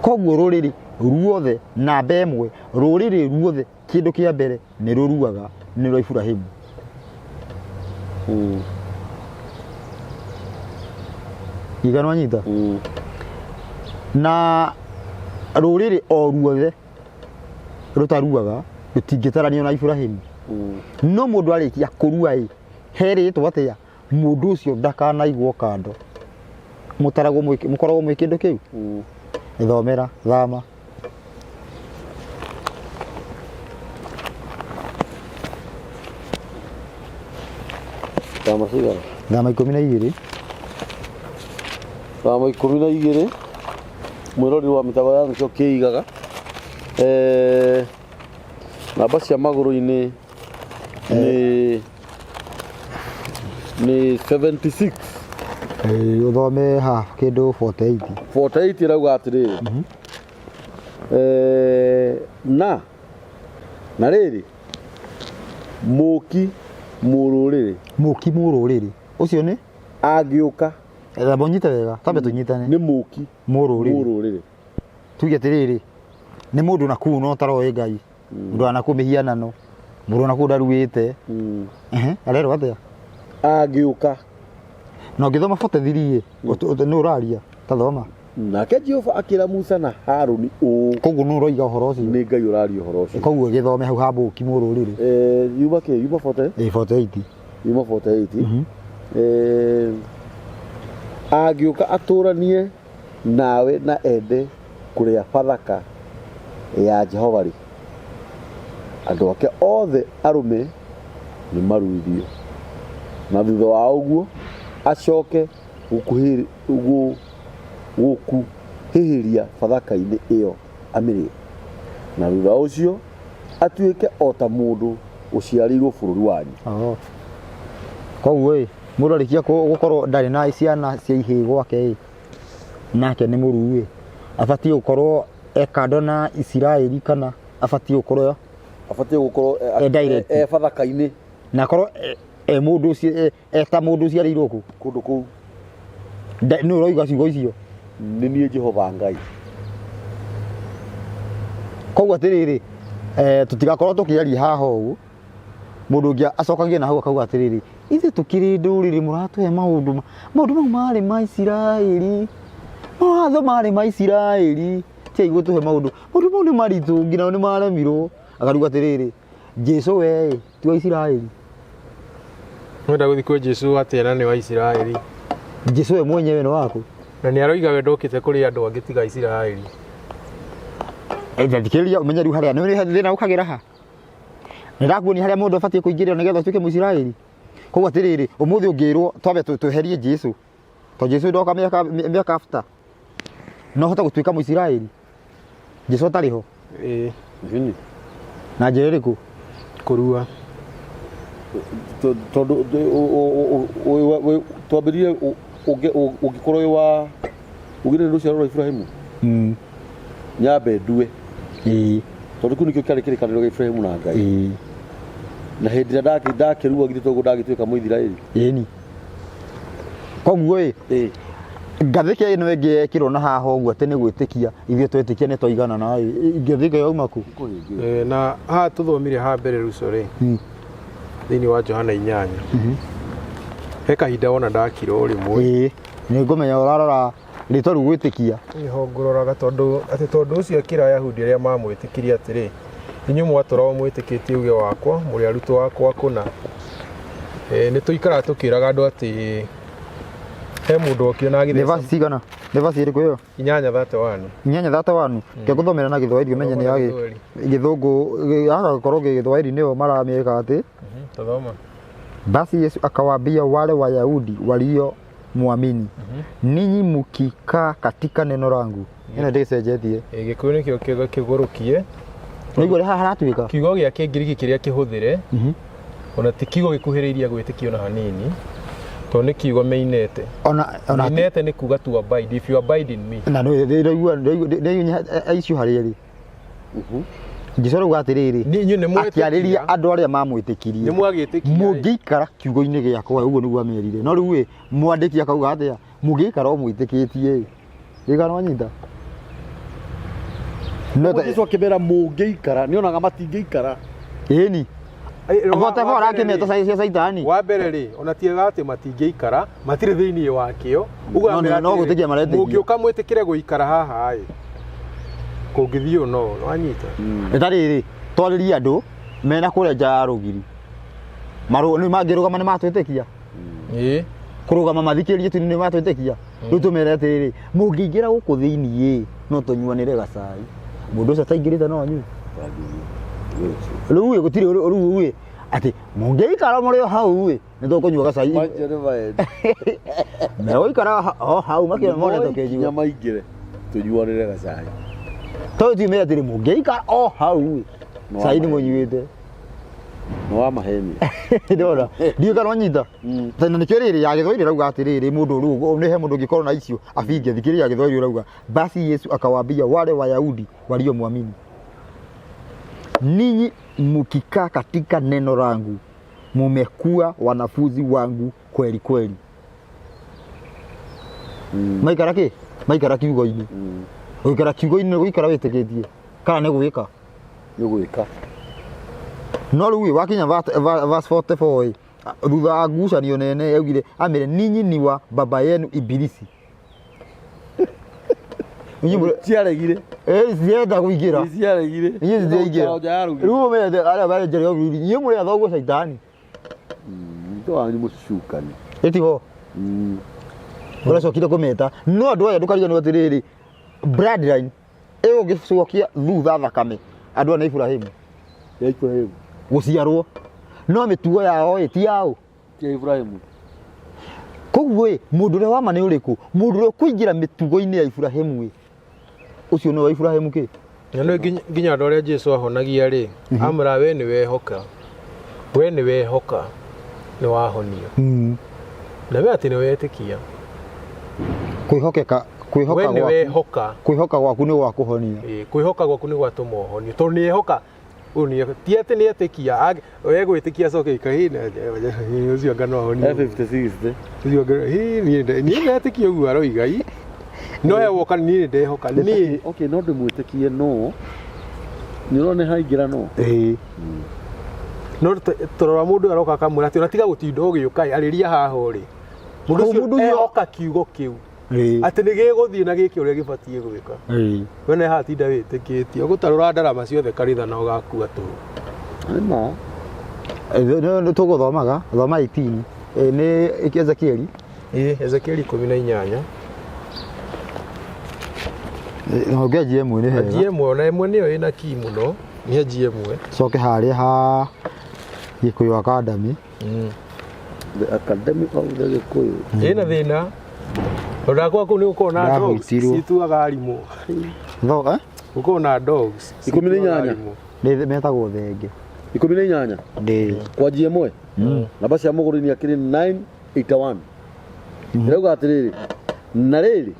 koguo rũrĩrĩ ruothe namba ĩmwe rũrĩrĩ ruothe kĩndũ kĩa mbere nĩ rũruaga nĩ rwa Iburahĩmu igana wanyita na rũrĩrĩ o ruothe rũtaruaga rũtingĩtaranio na Iburahĩmu no mũndũ arĩkia kũrua he rĩtwa atĩa mũndũ ũcio ndakanaigwo kando mũkoragwo mwĩ kĩndũ kĩu ithomera thama thama 12 thama 12 mwĩrori wa mĩtambo ya nĩkĩo kĩigaga namba cia magũrũ-inĩ nĩ 76. Uthome ha kĩndũ 48. 48 ĩrauga atĩrĩrĩ na rĩrĩ mũki mũrũrĩrĩ ũcio nĩ angĩũka nyite wega tambe tũnyitane nĩ mũki mũrũrĩrĩ tuge atĩrĩrĩ nĩ mũndũ nakuu no taroĩ Ngai mũndũ anakũ mĩhianano mũndũ nakuu ndaruĩte arerwo atĩa angĩũka na ũngĩthoma 43 nĩ ũraria tathoma nake Jehova akĩra Musa na Harũni ũũ koguo nĩ ũroiga ũhoro ũcio nĩ Ngai ũraria ũhoro ũcio koguo gĩthome hau ha mũki mũrũrĩrĩ yuma 48 yuma 48 angĩũka atũranie nawe na ende kũrĩa Bathaka ya Jehova rĩ andũ ake othe arũme nĩ maruithio na thutha wa ũguo acoke gũkuhĩrĩria Bathaka-inĩ ĩyo amĩrĩe na thutha ũcio atuĩke o ta mũndũ ũciarĩirwo bũrũri wanyu. Koguo mũndũ arĩkia gũkorwo ndarĩ na ciana cia ihĩĩ gwake nake nĩ mũruu abatiĩ gũkorwo ekando na Isiraeli kana abatiĩ gũkorwo Bathaka-inĩ na akorwo mũndũ ũcio ta mũndũ ũciarĩirwo kũndũ kũu nĩ ũroiga ciugo icio nĩ niĩ Jehova Ngai. Koguo atĩrĩrĩ tũtigakorwo tũkĩaria haha ũguo mũndũ ũngĩ acokagie na hau akauga atĩrĩrĩ ithe tũkĩrĩ ndũrĩrĩ mũratũhe maũndũ mau marĩ ma Isiraeli mawatho marĩ ma Isiraeli tiaigua tũhe maũndũ mau nĩ maritũ nginya nĩ maremirwo akaruga atĩrĩrĩ Jesu we ti wa Isiraeli Mwenda gũthiĩ kwĩ Jesu atĩa na nĩ wa Isiraeli Jesu we mwenyewe nĩ wako na nĩ aroiga we ndokĩte kũrĩ andũ angĩ tiga Isiraeli ndikĩria ũmenye rĩu harĩa nĩ thĩna ũkagĩra ha nĩrakuonia harĩa mũndũ abatiĩ kũingĩrĩra nĩgetha atuĩke Mũisiraeli. Koguo atĩrĩrĩ ũmũthĩ ũngĩrwo twambe tweherie Jesu tondũ Jesu ndoka mĩaka after no hota gũtuĩka Mũisiraeli Jesu atarĩ ho na njĩra ĩrĩkũ kũrua tondũ twambĩrĩrie ũngĩkorwo wa ũgĩrĩre rũciaro rwa Ibrahimu nyambe ndue tondũ kĩu nĩkĩo kĩarĩ kĩrĩkanĩro gĩa Ibrahimu na Ngai na hĩndĩ ĩrĩa ndakĩrua githĩ toguo ndagĩtuĩka Mũisiraeli ĩni. Koguo ngathĩka ĩno ĩngĩ yekĩrwo na haha ũguo atĩ nĩ gwĩtĩkia ithuĩ twetĩkia nĩ twaigana na ingĩthĩka yauma kũ na haha tũthomire ha mbere Ruco thĩinĩ wa Johana 8 he kahinda wona ndakirwo rĩmwe nĩ ngũmenya ũrarora rĩtwa rĩu gwĩtĩkia nĩho ngũroraga tondũ ũcio akĩra Ayahudi arĩa mamwĩtĩkirie atĩrĩ inyuĩ mwatũra mwĩtĩkĩtie uge wakwa mũrĩ arutwo akwa kũna nĩ tũikara tũkĩraga andũ atĩ he mũndũ okire na agĩthĩ nĩ cigana nĩ vaci ĩrĩkũ ĩyo 8:31 kĩa gũthomera na Gĩthwaĩri ũmenye nĩ Gĩthũngũ gagakorwo Gĩthwaĩri nĩyo maramĩka atĩ tazama. Basi Yesu akawaambia wale Wayahudi walio muamini ninyi mkikaa katika neno langu ĩno ndĩcenjetie Gĩkũyũ nĩkĩo kĩgũrũkie nĩguo haha haratuĩka kiugo gĩa Kĩngiriki kĩrĩa kĩhũthĩre ona ti kiugo gĩkuhĩrĩirie gwĩtĩkio na hanini to nĩ kiugo meinete meinete nĩ kuga to abide if you abide in me na nĩ icio harĩa rĩ Jesu rauga atĩrĩrĩ akĩarĩria andũ arĩa mamwĩtĩkirie mũngĩikara kiugo-inĩ gĩakwa ũguo nĩguo amerire no rĩu mwandĩki akauga atĩa mũngĩikara o mwĩtĩkĩtie ĩgana wanyita Jesu akĩmera mũngĩikara nĩonaga matingĩikara ĩni Vote fora akĩmeta cia Saitani wa mbere rĩ ona tiga atĩ matingĩikara matirĩ thĩinĩ wakĩo ũguo no gũtĩkia maretĩkia mũngĩũka mwĩtĩkĩre gũikara haha kũngĩthiĩ no wanyita ĩtarĩ twarĩria andũ mena kũrĩa nja ya rũgiri nĩ mangĩrũgama nĩ matwĩtĩkia kũrũgama mathikĩrĩrie tu nĩ matwĩtĩkia rĩu tũmere atĩrĩrĩ mũngĩingĩra gũkũ thĩinĩ no tũnyuanĩre gacai mũndũ ũcio ataingĩrĩte no anyue rĩu gũtirĩ rĩu atĩ mũngĩikara mũrĩ hau nĩ tũkũnyua gacai megũikara hau makĩona mone tũkĩnyua nyama ingĩre tũnyuanĩre gacai to ti me atiri mungeika o hau sai ni munyuite no wa maheni ndora ndio kana nyita tena nikiriri ya githwiri rauga atiriri mundu ru ni he mundu gikorwo na icio abinge thikiri ya githwiri rauga basi Yesu akawaambia wale Wayahudi waliomwamini, ninyi mkikaa katika neno langu mumekuwa wanafunzi wangu kweli kweli. Maikara kiugo-ini uikara kiugo-ini uikara witikitie kana ni gwika no riu wakinya verse 44 thutha wa ngucanio nene yaugire amire ninyi ni wa baba yenu Ibilisi. ciaregire zienda kuingira ciaregire riu mende aria barenjere ogiri niĩ mũrĩ athoguo caitani to wanyu mucukani ĩtiho ũracokire kũmeta no andũ aya ndũkariganĩrwo atĩrĩrĩ bloodline ĩyo ũngĩcokia thutha thakame andũ aya nĩ Ibrahimu gũciarwo no mĩtugo yao ti yao ti Ibrahimu. koguo mũndũ ũrĩa wa ma nĩ ũrĩkũ? Mũndũ ũrĩa kũingĩra mĩtugo-inĩ ya Ibrahimu ucio nĩ wa Ibrahimu kĩ? No nginya andũ arĩa Jesu ahonagia rĩ amra we nĩ wehoka nĩ wahonio na we atĩ nĩ wetĩkia kwĩhoka gwaku nĩ gwa kũhonia. Kwĩhoka gwaku nĩ gwatũma ũhonio tondũ nĩ ehoka ti atĩ nĩ etĩkia egwĩtĩkia acoke ikahinda ũcio anga no ahonio 56 ũcio anga niĩ ndetĩkia ũguo aroiga no woka niĩ ndehoka niĩ okay no ndĩmwĩtĩkie no nĩ ũrona haingĩra no no tũrora mũndũ aroka akamwĩra atĩ tiga gũtinda ũgĩũka arĩria haha ũrĩ mũndũ ũcio ehoka kiugo kĩu atĩ nĩ gĩgũthiĩ na gĩkĩ ũrĩa gĩbatiĩ gwĩka we nĩ haha tinda wĩtĩkĩtie ũgũtarũra ndarama ciothe kanitha na ũgakua tũhũ nĩ tũgũthomaga thoma 18 nĩ Ezekieli Ezekieli 18 no ngeji ĩmwe nĩ hega ngeji ĩmwe na ĩmwe nĩyo ĩna kii mũno nĩ ngeji ĩmwe coke harĩa ha Gĩkũyũ Academy the academy of the Gĩkũyũ ĩna thĩna ndakwa kũu nĩ gũkorwo na dogs cituaga arimũ gũkorwo na dogs 18 nĩ metagwo thenge 18 ndĩ kwanjia ĩmwe namba cia mũgũri nĩ akĩrĩ 981 ĩrauga atĩrĩrĩ na rĩrĩ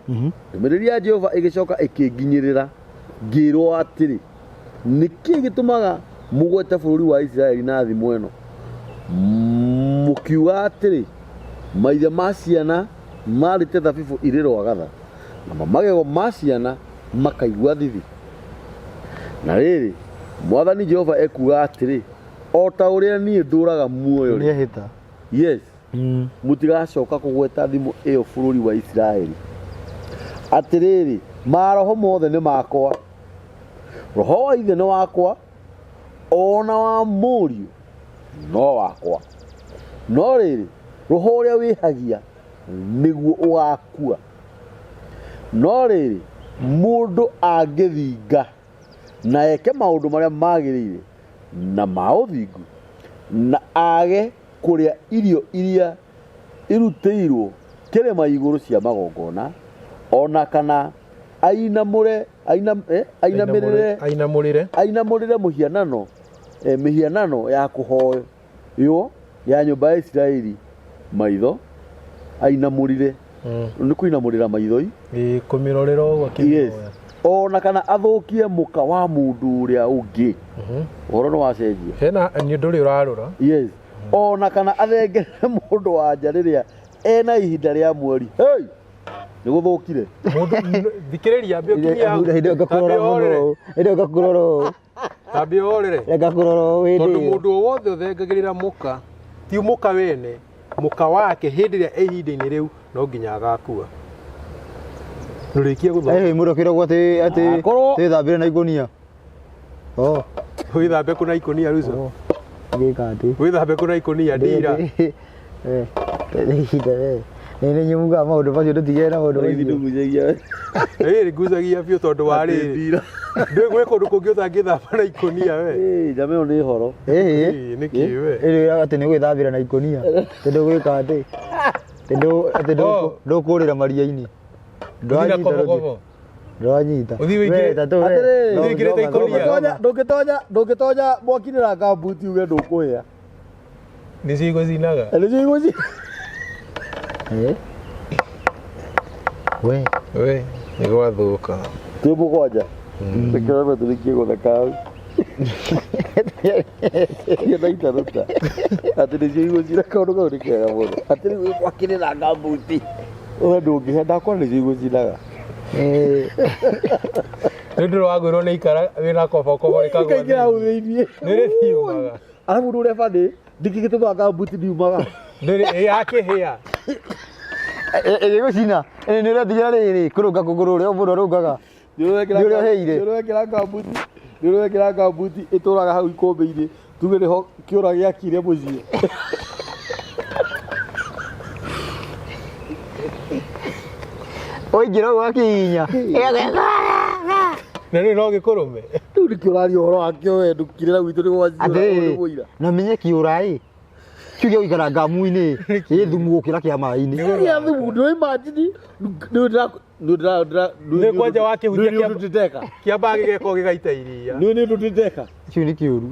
ndũmĩrĩri ya Jehova ĩgĩcoka ĩkĩnginyĩrĩra ngĩrwo atĩrĩ nĩkĩ gĩtũmaga mũgwete bũrũri wa Isiraeli na thimo ĩno mũkiuga atĩrĩ maithe ma ciana marĩte thabibũ irĩ rwagatha na magego ma ciana makaigua thithi. Na rĩrĩ Mwathani Jehova ekuga atĩrĩ o ta ũrĩa niĩ ndũraga muoyo nĩehĩta yes mũtigacoka kũgweta thimo ĩyo bũrũri wa Isiraeli. Atĩrĩrĩ maroho mothe nĩ makwa, roho wa ithe nĩ wakwa, ona wa mũriũ no wakwa, no rĩrĩ roho ũrĩa wĩhagia nĩguo ũgakua. No rĩrĩ mũndũ angĩthinga na eke maũndũ marĩa magĩrĩire na ma ũthingu na age kũrĩa irio iria irutĩirwo kĩrĩma igũrũ cia magongona ona kana ainamũrĩre mũhianano mĩhianano ya kũhoywo ya nyũmba ya Isiraeli maitho ainamũrĩre nĩ kũinamũrĩra maitho kũmĩrorera ũguo yes ona kana athũkie mũka wa mũndũ ũrĩa ũngĩ ũhoro nĩ wacenjia hena nĩ ũndũ ũrĩa ũrarora yes ona kana athengerere mũndũ wa nja rĩrĩa ena ihinda rĩa mweri hey nĩ gũthũkire mũndũ thikĩrĩria mbio kinya hĩndĩ ngakũrora ambio orere ngakũrora tondũ mũndũ wothe ũthengagĩrĩra mũka ti mũka wene mũka wake hĩndĩ ĩrĩa ihinda-inĩ rĩu no nginya agakua. Nũrĩkia gũthoma mũndũ akĩragwo atĩ twĩthambĩre na ikũnia wĩthambe kũ na ikũnia Ruzo gĩka atĩ wĩthambe kũ na ikũnia ndira nĩ nyumuga maũndũ macio tũtigere na maũndũ macio ngucagia biũ tondũ wa rĩrĩ gwĩ kũndũ kũngĩ ũtangĩthamba na ikũnia we njama ĩyo nĩ horo nĩkĩ we ĩrĩa atĩ nĩ gwĩthambĩra na ikũnia tondũ gwĩka atĩ ndũkũrĩra maria-inĩ Ndwanyita. Uthi wikire- Atĩrĩ, Uthi wikirite ikũnia. ndũngĩtonya mwaki-inĩ na gambuti uge ndũkũhĩa. Nĩcio igũcinaga. Nĩcio igũci. We. We, nĩ gwathũka. Twĩ mũgwanja. Tũkĩrame tũrĩkie gũtheka hau. Kĩona itaruta. Atĩ nĩcio igũcina kaũndũ kau nĩ kega mũno. Atĩ rĩu mwaki-inĩ na gambuti. Ũwe ndũngĩhe ndakora nĩcio igũcinaga. Nĩ ũndũ wagwĩrwo nĩ ikara wĩna kobokobo rĩkagwa Ikaingĩra hau thĩiniĩ. nĩ rĩtiumaga. Arabu ũndũ ũrĩa bandi ndingĩgĩtũma gambuti ndiumaga. Yakĩhĩa. Ĩgĩgũcina. Nĩ ũretigira rĩrĩ kũrũnga kũgũrũ ũrĩa mũndũ arũngaga. Nĩũrĩa ũheire. Nĩũrwekĩra gambuti ĩtũraga hau ikũmbĩ-inĩ. Tuge nĩho kĩũra gĩakire mũciĩ. Waingĩra ũgakinya. Na rĩu no gĩkũrũme. Rĩu nĩkĩo ũraria ũhoro wakĩo we ndũkirĩra gwitũ nĩ Atĩrĩrĩ, gwacira. na menye kĩũra-ĩ, kiuge ũikara ngamu-inĩ ĩ thumu gũkĩra kĩa maĩ-inĩ. Nĩgĩa thumu ndũimagini Nĩ kwanja wakĩhutia nĩũndũtĩteka. kĩambaga gĩgekwo gĩgaita iria. Nĩũndũtĩteka. Kĩu nĩ kĩũru.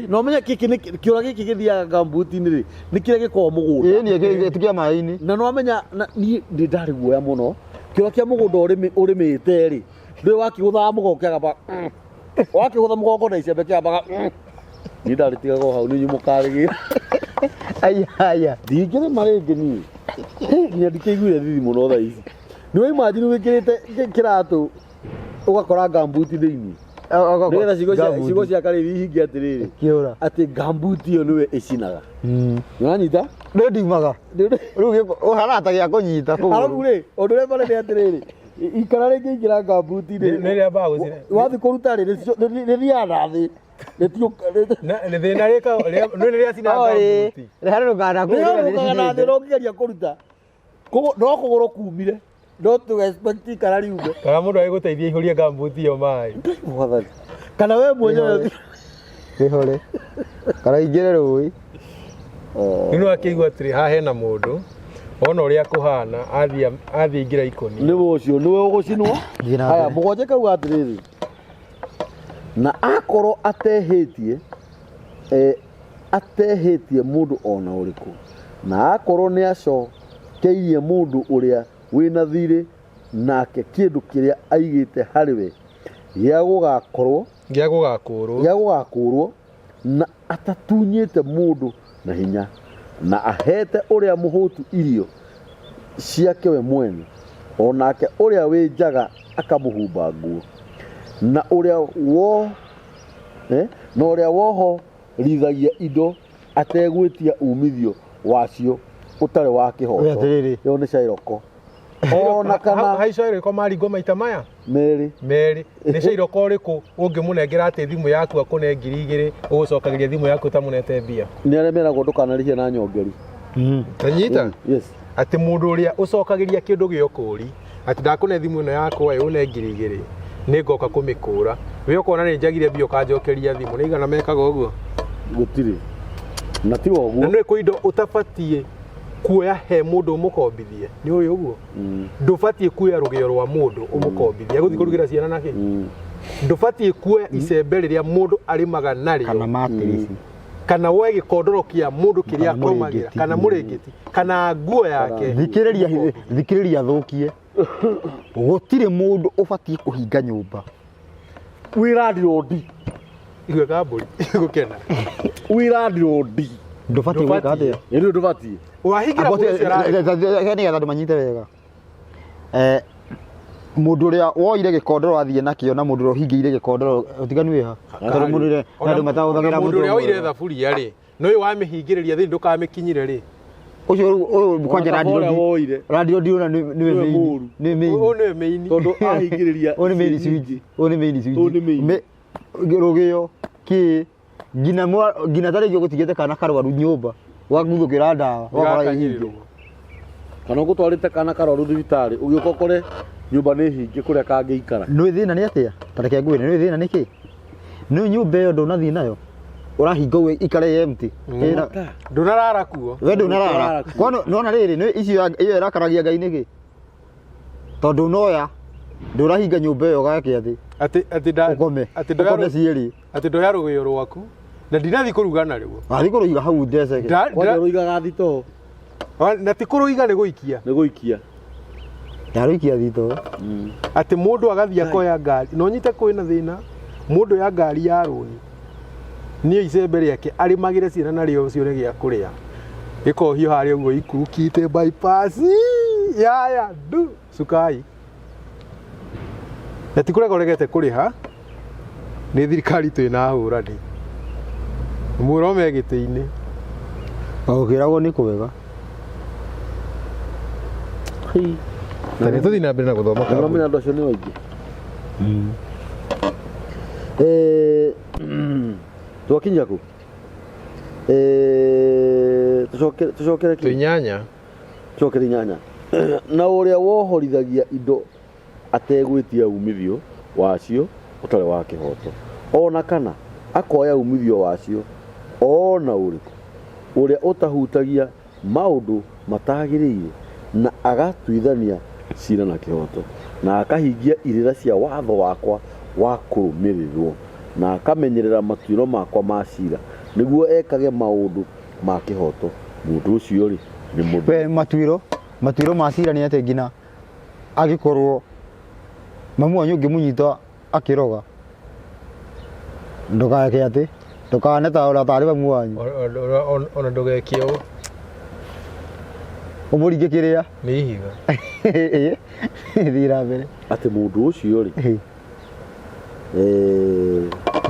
No menya kĩũra gĩkĩ gĩthiaga gambuti-inĩ rĩ nĩ kĩrĩa gĩkoragwo mũgũnda. Ĩni ti kĩa maĩ-inĩ. Na nĩwamenya niĩ ndĩ ndarĩ guoya mũno kĩũra kĩa mũgũnda ũrĩmĩte rĩ ndũĩ wakĩgũthaga mũgongo kĩagamba wakĩgũtha mũgongo na icembe kĩambaga niĩ ndarĩtigaga o hau nĩ nyumũkarĩgĩra Aya. ndingĩrĩma rĩngĩ niĩ nginya ndikĩiguire thithi mũno thaa ici nĩwaimagini wĩkĩrĩte kĩratũ ũgakora gambuti thĩinĩ nĩgetha cigo ciaka rĩrĩ ihinge atĩrĩrĩ Kĩũra. atĩ gambuti ĩyo nĩwe ĩcinaga nĩwanyita Rĩu ndiumaga. Rĩu ũhana ta gĩa kũnyita kũgũrũ. arabu rĩ ũndũ ũrĩa mbere nĩ atĩrĩrĩ ikara rĩngĩ ingĩra gambuti-inĩ Nĩ rĩa mbaga gũcina. wathiĩ kũruta rĩ rĩthiaga na thĩ Nĩ thĩna nĩ rĩa cina gambuti. Rĩharũrũkaga na kũu rĩharũrũkaga na thĩ no ũkĩgeria kũruta no kũgũrũ kumire no to expect ikara riume Kana mũndũ agĩgũteithia ihũrie gambuti ĩyo maĩ. kana we mwenyewe Wĩhore. Kana ingĩre rũĩ. Rĩu no akĩigua atĩrĩ haha hena mũndũ ona ũrĩa kũhana athiĩ aingĩra ikũnia. nĩ ũcio nĩwe ũgũcinwo Thiĩ na haya mbere. mũgwanje kauga atĩrĩrĩ na akorwo atehĩtie mũndũ ona ũrĩkũ na akorwo nĩ acokeirie mũndũ ũrĩa wĩna thirĩ nake kĩndũ kĩrĩa aigĩte harĩ we gĩa gũgakũũrwo na atatunyĩte mũndũ na hinya na ahete ũrĩa mũhũtu irio ciake we mwene onake ũrĩa wĩ njaga akamũhumba nguo na ũrĩa wohorithagia indo ategwĩtia umithio wacio ũtarĩ wa kĩhoto Atĩrĩrĩ. ĩyo nĩ cairoko ona kana haico ĩrĩko maringo maita maya merĩ nĩ cairoko ũrĩkũ ũngĩmũnengera atĩ thimũ yaku akũne ngiri igĩrĩ ũgũcokagĩria thimũ yaku ũtamũnete mbia. nĩ arĩa meragwo ndũkanarĩhie na nyongeri Tanyita yes atĩ mũndũ ũrĩa ũcokagĩria kĩndũ gĩa ũkũũri atĩ ndakũne thimũ ĩno yakwa ũne ngiri igĩrĩ nĩ ngoka kũmĩkũũra we ũkona nĩ njagire mbia ũkanjokeria thimũ nĩ igana mekaga ũguo gũtirĩ na ti woguo na nĩ kwĩ indo ũtabatiĩ kuoya he mũndũ ũmũkombithie nĩ ũyũ ũguo ndũbatiĩ kuoya rũgĩo rwa mũndũ ũmũkombithie agũthiĩ kũrugĩra ciana nakĩ ndũbatiĩ kuoya icembe rĩrĩa mũndũ arĩmaga narĩo Kana matirisi. kana woe gĩkondoro kĩa mũndũ kĩrĩa akomagĩra kana mũrĩngĩti kana nguo yake. Thikĩrĩria thũkie. Gũtirĩ mũndũ ũbatiĩ kũhinga nyũmba. wirandirwo ndi Igweka mbũri gũkena wirandirwo ndi Ndũbatiĩ gwĩka atĩa. nĩ ndũbatiĩ wahingĩra mbũri ciara Nĩgetha ndũmanyite wega. Mũndũ ũrĩa woire gĩkondoro athiĩ nakĩo na mũndũ ũrĩa ũhingĩire gĩkondoro ũtiganu wĩha. Tondũ mũndũ ũrĩa andũ matahũthagĩra mũndũ ũrĩa woire thaburia rĩ no ũyũ wamĩhingĩrĩria thĩinĩ ndũkamĩkinyire rĩ ũcio kwanja radio ndiona nĩwe main. ũyũ nĩwe main tondũ ahingĩrĩria Ũyũ nĩ main switch. Ũyũ nĩ main switch. Rũgĩo kĩ ngina tarĩngĩ gũtigĩte kana karwaru nyũmba waguthũkĩra ndawa wakora ihinge. kana ũgũtwarĩte kana karwaru thibitarĩ ũgĩũka ũkore nyũmba nĩ hinge kũrĩa kangĩikara Nĩ thĩna nĩ atĩa? Tareke ngwĩre nĩ thĩna nĩkĩ? Nĩ nyũmba ĩyo ndũnathiĩ nayo. Ũrahinga we ikare empty. ndũnarara kuo We ndũnarara. Kwani nona rĩrĩ icio ĩyo ĩrakaragia Ngai nĩkĩ? Tondũ noya ndurahinga nyumba ĩyo gake atĩ ukome cierĩ atĩ ndoya rũgĩo rwaku na ndinathi kũruga na rĩo athi kũrũiga hau ndeceke rũigaga thito na ti kũrũiga nĩ gũikia ndarũikia thito atĩ mũndũ agathiĩ akoya ngari no nyite kwĩna thĩna mũndũ ya ngari ya rũni niĩ icembe rĩake arĩmagĩre ciana narĩo cione gĩa kũrĩa gĩkohio harĩa ũguo ikurukite bypass yaya ndu cukai na ti kũrega ũregete kũrĩha nĩ thirikari twĩna hũrani mũrome gĩtĩ-inĩ ũkĩragwo nĩ kwega na nĩ tũthiĩ na mbere na gũthoma kambuni andũ acio nĩ aingĩ twakinya kũ tũcokere inyanya na ũrĩa wohorithagia indo ategwĩtia umithio wacio ũtarĩ wa kĩhoto ona kana akoya umithio wacio ona ũrĩkũ ũrĩa ũtahutagia maũndũ matagĩrĩire na agatuithania cira na kĩhoto na akahingia irĩra cia watho wakwa wa kũrũmĩrĩrwo na akamenyerera matuĩro makwa ma cira nĩguo ekage maũndũ ma kĩhoto mũndũ ũcio rĩ nĩ mũndũ we matuĩro ma cira nĩ atĩ nginya agĩkorwo mamu wanyu ũngĩmũnyita akĩroga ndũgake atĩ ndũkane ta ũrĩa tarĩ mamu wanyu ona ndũgekie ũũ ũmũringe kĩrĩa nĩ ihiga thira mbere atĩ mũndũ ũcio rĩ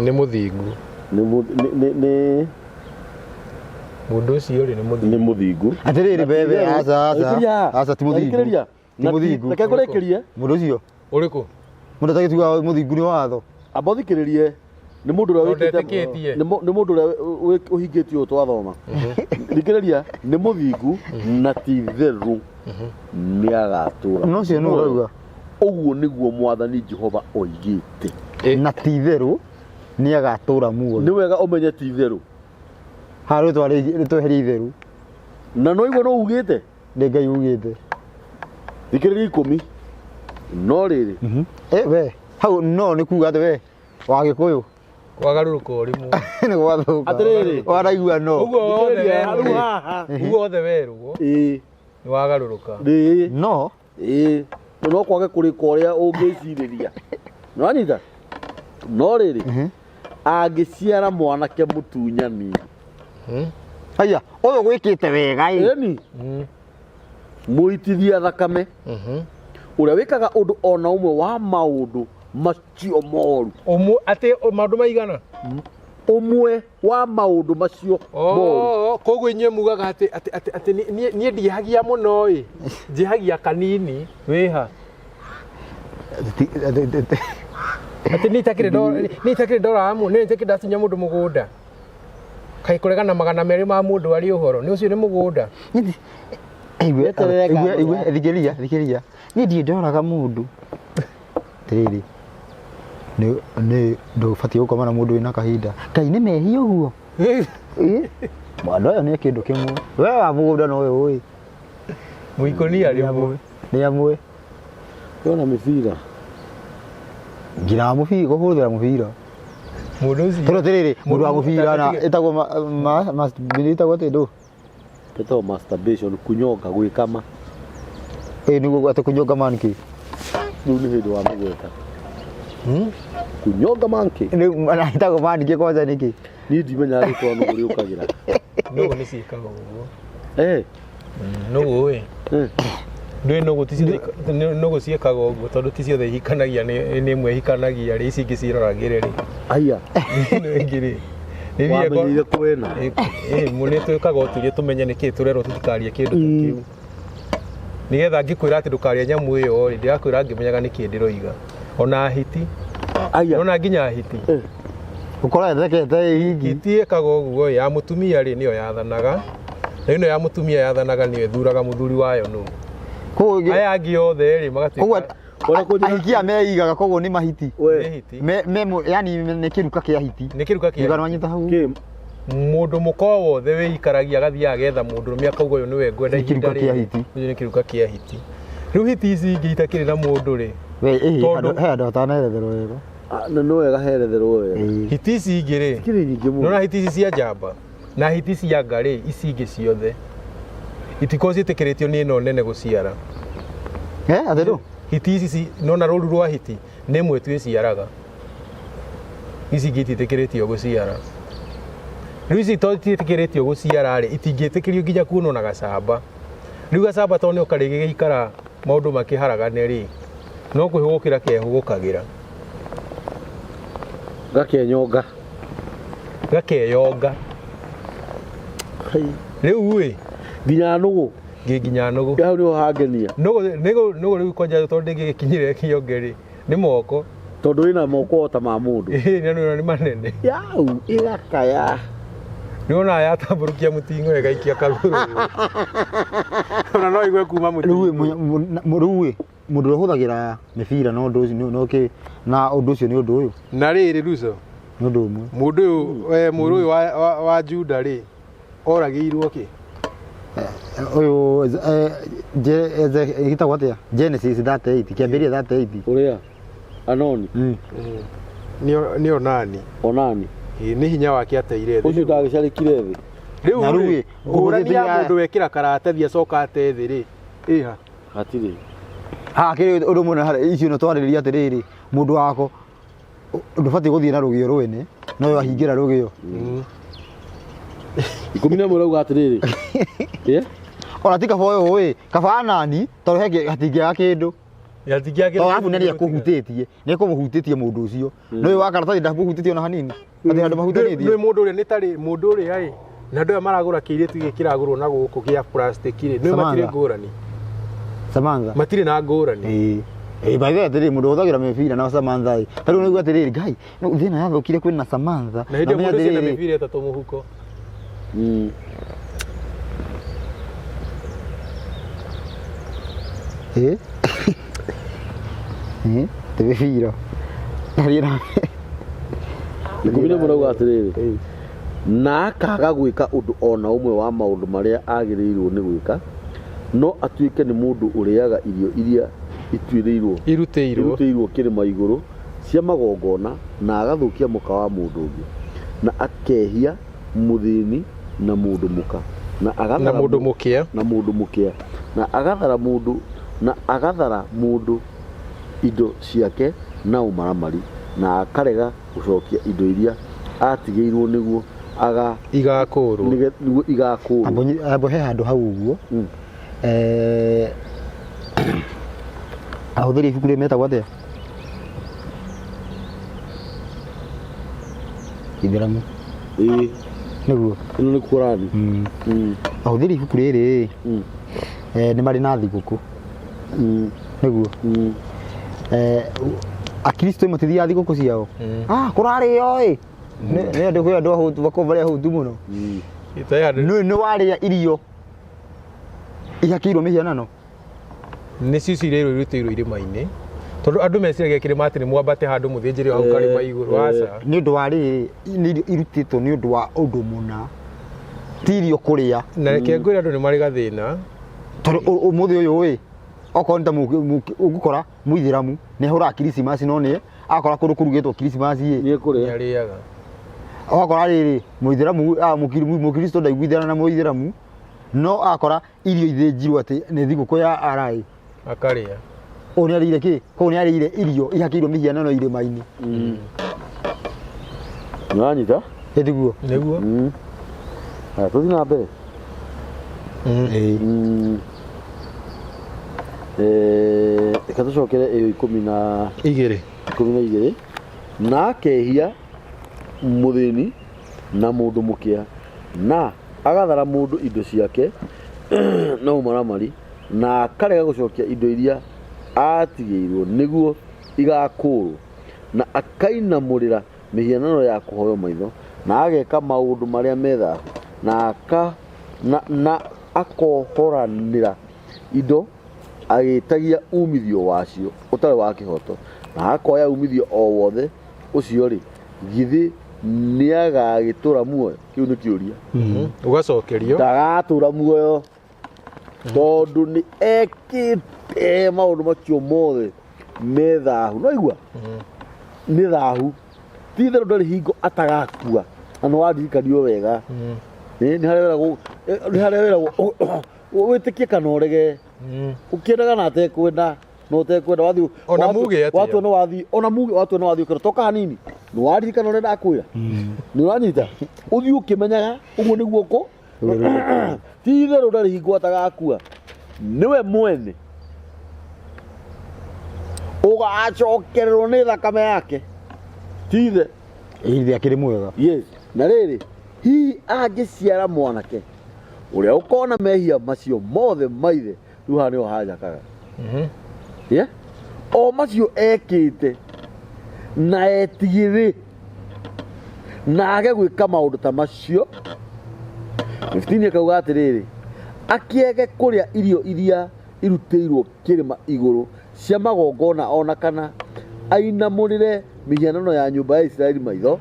nĩ mũthingu mũndũ ũcio rĩ nĩ mũthingu atĩrĩrĩ bebe aca ti mũthingu nĩ mũthingu reke ngũrĩkĩrie mũndũ ũcio ũrĩkũ mũndũ atagĩtuga mũthingu nĩ watho amba ũthikĩrĩrie nĩ mũndũ ũrĩa wĩkĩte nĩ mũndũ ũrĩa ũhingĩtio twathoma thikĩrĩria nĩ mũthingu na ti therũ nĩ agatũra no cio nĩ ũrauga ũguo nĩguo mwathani Jehova oigĩte na ti therũ nĩ agatũra muoyo nĩ wega ũmenye ti therũ harĩ tweherie itherũ na no igua no ugĩte nĩ Ngai ugĩte thikĩrĩria 10 no rĩrĩ we hau no nĩ kuga atĩ we wa Gĩkũyũ wagarũrũka ũrimũ nĩ gwathũka atĩrĩrĩ waraigua no ũguo othe werũo nĩ wagarũrũka no no kwage kũrĩka ũrĩa ũngĩcirĩria nĩwanyita no rĩrĩ angĩciara mwanake mũtunyani haya ũyũ gwĩkĩte wega ĩni mũitithia thakame ũrĩa wĩkaga ũndũ ona ũmwe wa maũndũ macio moru atĩ maũndũ maigana ũmwe wa maũndũ macio moru koguo inyuĩ mugaga atĩ niĩ ndihagia mũno ĩ njihagia kanini wĩha atĩ nĩ itakĩrĩ ndora amu nĩ itakĩrĩ ndatinya mũndũ mũgũnda kaĩ kũregana magana merĩ ma mũndũ arĩ ũhoro nĩ ũcio nĩ mũgũnda thikĩria niĩ ndirĩ ndoraga mũndũ atĩrĩrĩ nĩ ndũbatiĩ gũkoma na mũndũ wĩna kahinda Ngai nĩ mehia ũguo mwana ũyũ nĩ kĩndũ kĩmwe we wa mũgũnda no ũyũ ũĩ mũikonia nĩ amwe yona mĩbira ngira mũbira kũhũthĩra mũbira mũndũ ũcio tondũ atĩrĩrĩ mũndũ wa mũbira na ĩtagwo atĩ ndũ ĩtagwo masturbation kunyonga gwĩkama nĩguo atĩ kũnyonga mankĩ rĩu nĩ hĩndĩ wa mũgweta kunyonga mankĩ ĩtagwo mankĩ kwanza nĩkĩ niĩ ndimenya rĩtwa nũgũ rĩũkagĩra nũgũ nĩ ciĩkaga ũguo nũgũ ĩ ndũĩ nũgũ ciĩkaga ũguo tondũ ti ciothe ihikanagia nĩ ĩmwe ihikanagia rĩ ici ingĩ ciĩroragĩre rĩ aya wamenyeire kwena nĩ twĩkaga ũtuĩria tũmenye nĩkĩĩ tũrerwo tũtikarie kĩndũ ta kĩu nĩgetha ngĩkwĩra atĩ ndũkarie nyamũ ĩyo rĩ ndĩrakwĩra ngĩmenyaga nĩkĩĩ ndĩroiga ona hiti ona nginya hiti ũkora ethekete hingi hiti ĩkaga ũguo ya mũtumia rĩ nĩyo yathanaga na ĩno ya mũtumia yathanaga nĩyo ĩthuraga mũthuri wayo nũ aya angĩ othe rĩ magatuĩka ahikia meigaga koguo nĩ mahiti yani nĩ kĩruka kĩa hiti nĩ kĩruka kĩa wanyita hau mũndũ mũkoo wothe wĩikaragia agathiĩ agetha mũndũrũme akauga ũyũ nĩwe ngwenda ihinda rĩrĩ ũyũ nĩ kĩruka kĩa hiti rĩu hiti ici ingĩ itakĩrĩ na mũndũ rĩ we Tondũ- he andũ ataneretherwo wega na no wega heretherwo wega hiti ici ingĩ rĩ kiri nyingĩ mũno nona hiti ici cia njamba na hiti cia nga rĩ ici ingĩ ciothe itikorwo ciĩtĩkĩrĩtio nĩ ĩno nene gũciara atherũ hiti ici nona rũru rwa hiti nĩ ĩmwe tu ĩciaraga ici ingĩ itĩtĩkĩrĩtio gũciara rĩu ici to itiĩtĩkĩrĩtio gũciara rĩ itingĩtĩkĩrio nginya kuonwo na gacamba rĩu gacamba to nĩ ũkarĩ gĩgĩikara maũndũ makĩharagane rĩ no kwĩhũgũkĩra kehũgũkagĩra gakenyonga gakeyonga rĩu ĩ nginya nũgũ nginya nũgũ hau nĩho hangenia nũgũ rĩu kwanja tondũ ndĩngĩkinyĩre kĩonge rĩ nĩ moko tondũ wĩna moko ta ma mũndũ nĩ manene yau ĩgakaya nĩwona yatambũrũkia mũting'o ĩgaikia kagũrũ ona no igue kuma rĩu mũtu rĩu mũndũ ũrĩa ũhũthagĩra mĩbira na ũndũ ũcio na ũndũ ũcio nĩ ũndũ ũyũ na rĩrĩ Russo nĩ ũndũ ũmwe mũndũ ũyũ mũrũ ũyũ wa Juda rĩ oragĩirwo kĩ ũyũ gĩtagwo atĩa Genesis 38 kĩambĩrĩria 38 ũrĩa Anoni nĩ Onani Onani nĩ hinya wake ateire ũcio ndagĩcarĩkire thĩ rĩu Na rĩu rĩ ngũrani ya mũndũ wekĩra karatathi acoka ate thĩ rĩ ĩha hatirĩ kĩrĩ ũndũ mũnene harĩ icio no twarĩrĩria atĩrĩrĩ mũndũ wako ndũbatiĩ gũthiĩ na rũgĩo rwene no yo ahingĩra rũgĩo ikũmi na ĩmwe rauga atĩrĩrĩ ona ti kaba ũyũ ĩ kaba Anani tondũ he hatingĩaga kĩndũ tondũ arabu nĩ ekũhutĩtie nĩ ekũmũhutĩtie mũndũ ũcio no ũyũ wa karatathi ndakũhutĩtie ona hanini atĩ andũ mahutanĩtie nĩ mũndũ ũrĩa nĩ tarĩ mũndũ ũrĩa ĩ na andũ aya maragũra kĩirĩtu gĩkĩ kĩragũrwo na gũkũ gĩa plastic rĩ nĩ matirĩ ngũrani Samantha matirĩ na ngũrani by the way atĩrĩrĩ mũndũ ũhũthagĩra mĩbira na Samantha ta rĩu nĩguo atĩrĩrĩ Ngai thĩna yathũkire kwĩna Samantha na hĩndĩ mũndũ ũcio na mĩbira ĩtatũ mũhuko tĩmĩbira ikũmi na ĩmwe rauga atĩrĩrĩ na akaga gwĩka ũndũ ona ũmwe wa maũndũ marĩa agĩrĩirwo nĩ gwĩka no atuĩke nĩ mũndũ ũrĩaga irio iria irutĩirwo kĩrĩma igũrũ cia magongona na agathũkia mũka wa mũndũ ũngĩ na akehia mũthĩni na mũndũ mũka na mũndũ mũkĩa na agathara mũndũ indo ciake na ũmaramari na akarega gũcokia indo iria atigĩirwo nĩguo igakũrwo ambo he handũ hau ũguo ahũthĩri ibuku rĩu metagwo atĩa Ithĩramu nĩguo ĩno nĩ Korani ahũthĩri ibuku rĩrĩ nĩ marĩ na thigũkũ nĩguo akristo matithiaga thigũkũ ciao kũrarĩo nĩ andũ kwĩ andũ bakorwo barĩ ahũtu mũno nĩ warĩa irio ihakĩirwo mĩhianano nĩcio cirĩirwo irutĩirwo irĩma-inĩ tondũ andũ meciragia kĩrĩma atĩ nĩ mwambate handũ mũthĩnjĩri hau karĩma igũrũ aca nĩ ũndũ wa rĩrĩ irutĩtwo nĩ ũndũ wa ũndũ mũna ti irio kũrĩa na reke ngwĩre andũ nĩ marĩ gathĩna tondũ ũmũthĩ ũyũ okorwo nĩ ta ũgũkora mũithĩramu nĩ ahũraga kiricimaci no nĩ akora kũndũ kũrugĩtwo kiricimaci nĩ kũrĩa arĩaga ogakora rĩrĩ mũithĩramu mũkristo ndaiguithana na mũithĩramu no akora irio ithĩnjirwo atĩ nĩ thigũkũ ya arai akarĩa ũũ nĩ arĩire kĩ koguo nĩ arĩire irio ihakĩirwo mĩhianano irĩma-inĩ nĩwanyita ĩtiguo nĩguo tũthiĩ na mbere reka tũcokere ĩyo ikũmi na igĩrĩ na akehia mũthĩni na mũndũ mũkĩa na agathara mũndũ indo ciake na ũmaramari na akarega gũcokia indo iria atigĩirwo nĩguo igakũrwo na akainamũrĩra mĩhianano ya kũhoywo maitho na ageka maũndũ marĩa metha na akohoranĩra indo agĩtagia umithio wacio ũtarĩ wa kĩhoto na akoya umithio o wothe ũcio rĩ githĩ nĩ agagĩtũra muoyo kĩu nĩ kĩũria ũgacokerio ndagatũra muoyo tondũ nĩ ekĩte maũndũ macio mothe me thahu no igua nĩ thahu ti therũ ndarĩ hingo atagakua na nĩ waririkanirio wega nĩ harĩa wĩragwo wĩtĩkie kana ũrege ũkĩendaga na atekwenda no tekwenda wathiĩ ona muge atĩa watu no wathiĩ ona muge watu no wathiĩ ũkĩra toka hanini nĩ waririkana ũrĩa ndakwĩra nĩ ũranyita ũthiĩ ũkĩmenyaga ũguo nĩguo kũ ti therũ ndarĩ hingo atagakua nĩwe mwene ũgacokererwo nĩ thakame yake tithe ithe akĩrĩ mwega yes na rĩrĩ hihi angĩciara mwanake ũrĩa ũkona mehia macio mothe maithe rĩu haha nĩho hanjakaga o macio ekĩte na etigĩrĩ na age gwĩka maũndũ ta macio 15 akauga atĩrĩrĩ akĩege kũrĩa irio iria irutĩirwo kĩrĩma igũrũ cia magongona ona kana ainamũrĩre mĩhianano ya nyũmba ya Isiraeli maitho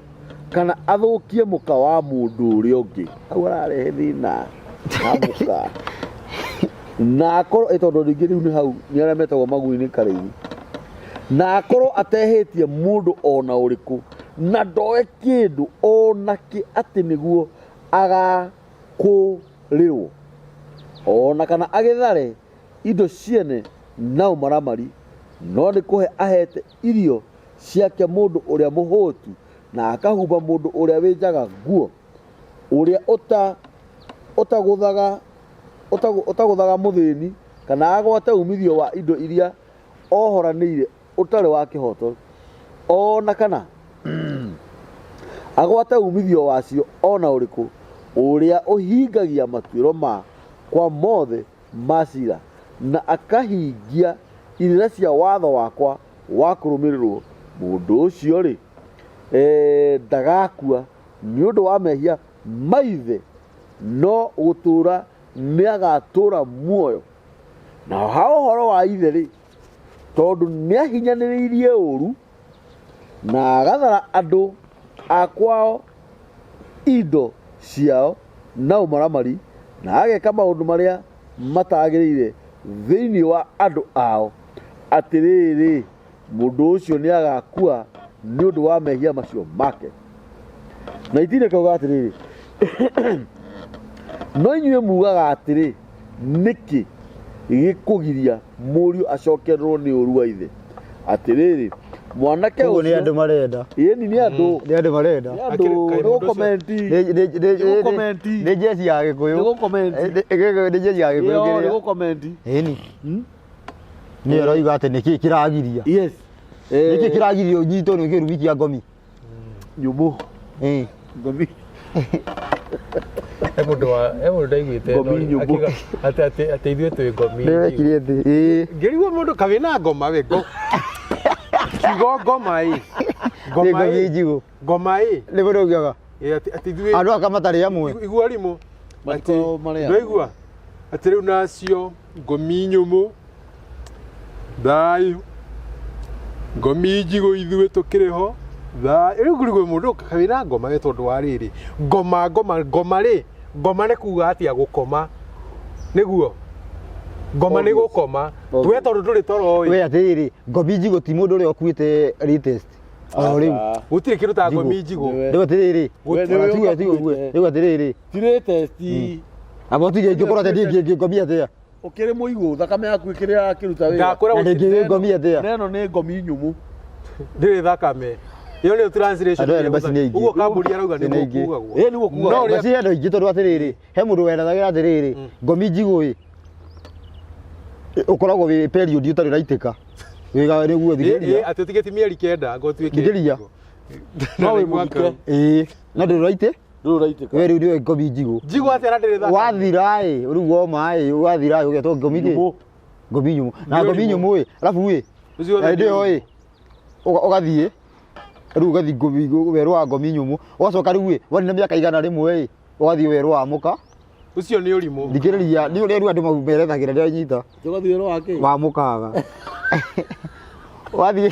kana athũkie mũka wa mũndũ ũrĩa ũngĩ hau ararehe thĩna na mũka na akorwo tondũ rĩngĩ rĩu nĩ hau nĩ arĩa metagwo magui-inĩ karĩini na akorwo atehĩtie mũndũ ona ũrĩkũ na ndoe kĩndũ ona kĩ atĩ nĩguo agakũrĩrwo ona kana agĩthare indo ciene na ũmaramari no nĩ kũhe ahete irio ciake mũndũ ũrĩa mũhũtu na akahumba mũndũ ũrĩa wĩnjaga nguo ũrĩa ũtagũthaga mũthĩni kana agwate umithio wa indo iria ohoranĩire ũtarĩ wa kĩhoto ona kana agwate umithio wacio ona ũrĩkũ ũrĩa ũhingagia matuĩro ma kwa mothe macira na akahingia irĩra cia watho wakwa wa kũrũmĩrĩrwo mũndũ ũcio rĩ ndagakua nĩ ũndũ wa mehia maithe no gũtũra nĩ agatũra muoyo na ha ũhoro wa ithe rĩ tondũ nĩ ahinyanĩrĩirie ũru na agathara andũ a kwao indo ciao na ũmaramari na ageka maũndũ marĩa matagĩrĩire thĩinĩ wa andũ ao atĩrĩrĩ mũndũ ũcio nĩ agakua nĩ ũndũ wa mehia macio make na itinĩ kauga atĩrĩrĩ no inyuĩ mugaga atĩrĩ nĩkĩ gĩkũgiria mũriũ acokererwo nĩ ũru wa ithe atĩrĩrĩ mwanake ũguo nĩ andũ marenda ĩni nĩ andũ nĩ andũ marenda nĩ jeci ya gĩkũyũ nĩ jeci ya gĩkũyũ ĩni nĩ ũroiga atĩ nĩkĩ kĩragiria nĩkĩ kĩragiria ũnyitwo nĩ kĩrumi kĩa ngomi nyũmũ ngomi mũndũ ndaiguĩte atĩ ithuĩ twĩ ngomi nĩwekire thĩ ngĩrigwo mũndũ kawĩ na ngoma we kiugo ngoma ĩ ngomi njigũ ngoma ĩ nĩ mũndũ ũngĩaga atĩ ithuĩ andũ akamatarĩ amwe igua rimũ ndwaigua atĩ rĩu nacio ngomi nyũmũ thayũ ngomi njigũ ithuĩ tũkĩrĩ ho rĩu ngũrigwo mũndũ kawĩ na ngoma we tondũ wa rĩrĩ ngoma rĩ ngoma nĩ kuga atĩa gũkoma nĩguo ngoma nĩ gũkoma we tondũ ndũrĩ toro we atĩrĩrĩ ngomi njigũ ti mũndũ ũrĩa ũkuĩte latest o rĩu gũtirĩ kĩndũ ta ngomi njigũ rĩu atĩrĩrĩ rĩu atĩrĩrĩ ti latest abo tuje ngĩkorwo atĩ ngomi atĩa ũkĩrĩ mũigũ thakame yaku ĩkĩrĩa kĩruta wĩra ndĩngĩ ngomi atĩa neno nĩ ngomi nyũmũ ndĩrĩ thakame iyo nĩ translation ũguo kambũri arauga nĩ gũkugagwo nĩguo kuga no basi andũ aingĩ tondũ atĩrĩrĩ he mũndũ wendagĩra atĩrĩrĩ ngomi njigũ ũkoragwo wĩ period ũtarĩ ũraitĩka wĩga nĩguo thigĩria atĩ ũtigĩti mĩeri 9 ngotuĩke thigĩria no wĩ mũgite na ndũrĩ ũraitĩ we rĩu nĩwe ngomi njigũ njigũ atĩa na ndĩrĩ thakame wathira rĩu woma wathira ũgetwo ngomi nyũmũ na ngomi nyũmũ alafu hĩndĩ ĩyo ũgathiĩ rĩu ũgathiĩ werũ ngomi nyũmũ ũgacoka rĩu wari na mĩaka igana rĩmwe ũgathiĩ werũ wa mũka ucio nĩ ũrimũ thikĩrĩria nĩ ũrĩa andũ merethagĩra rĩrĩa nyita ũgathiĩ werũ wa kĩ wa mũkaga wathiĩ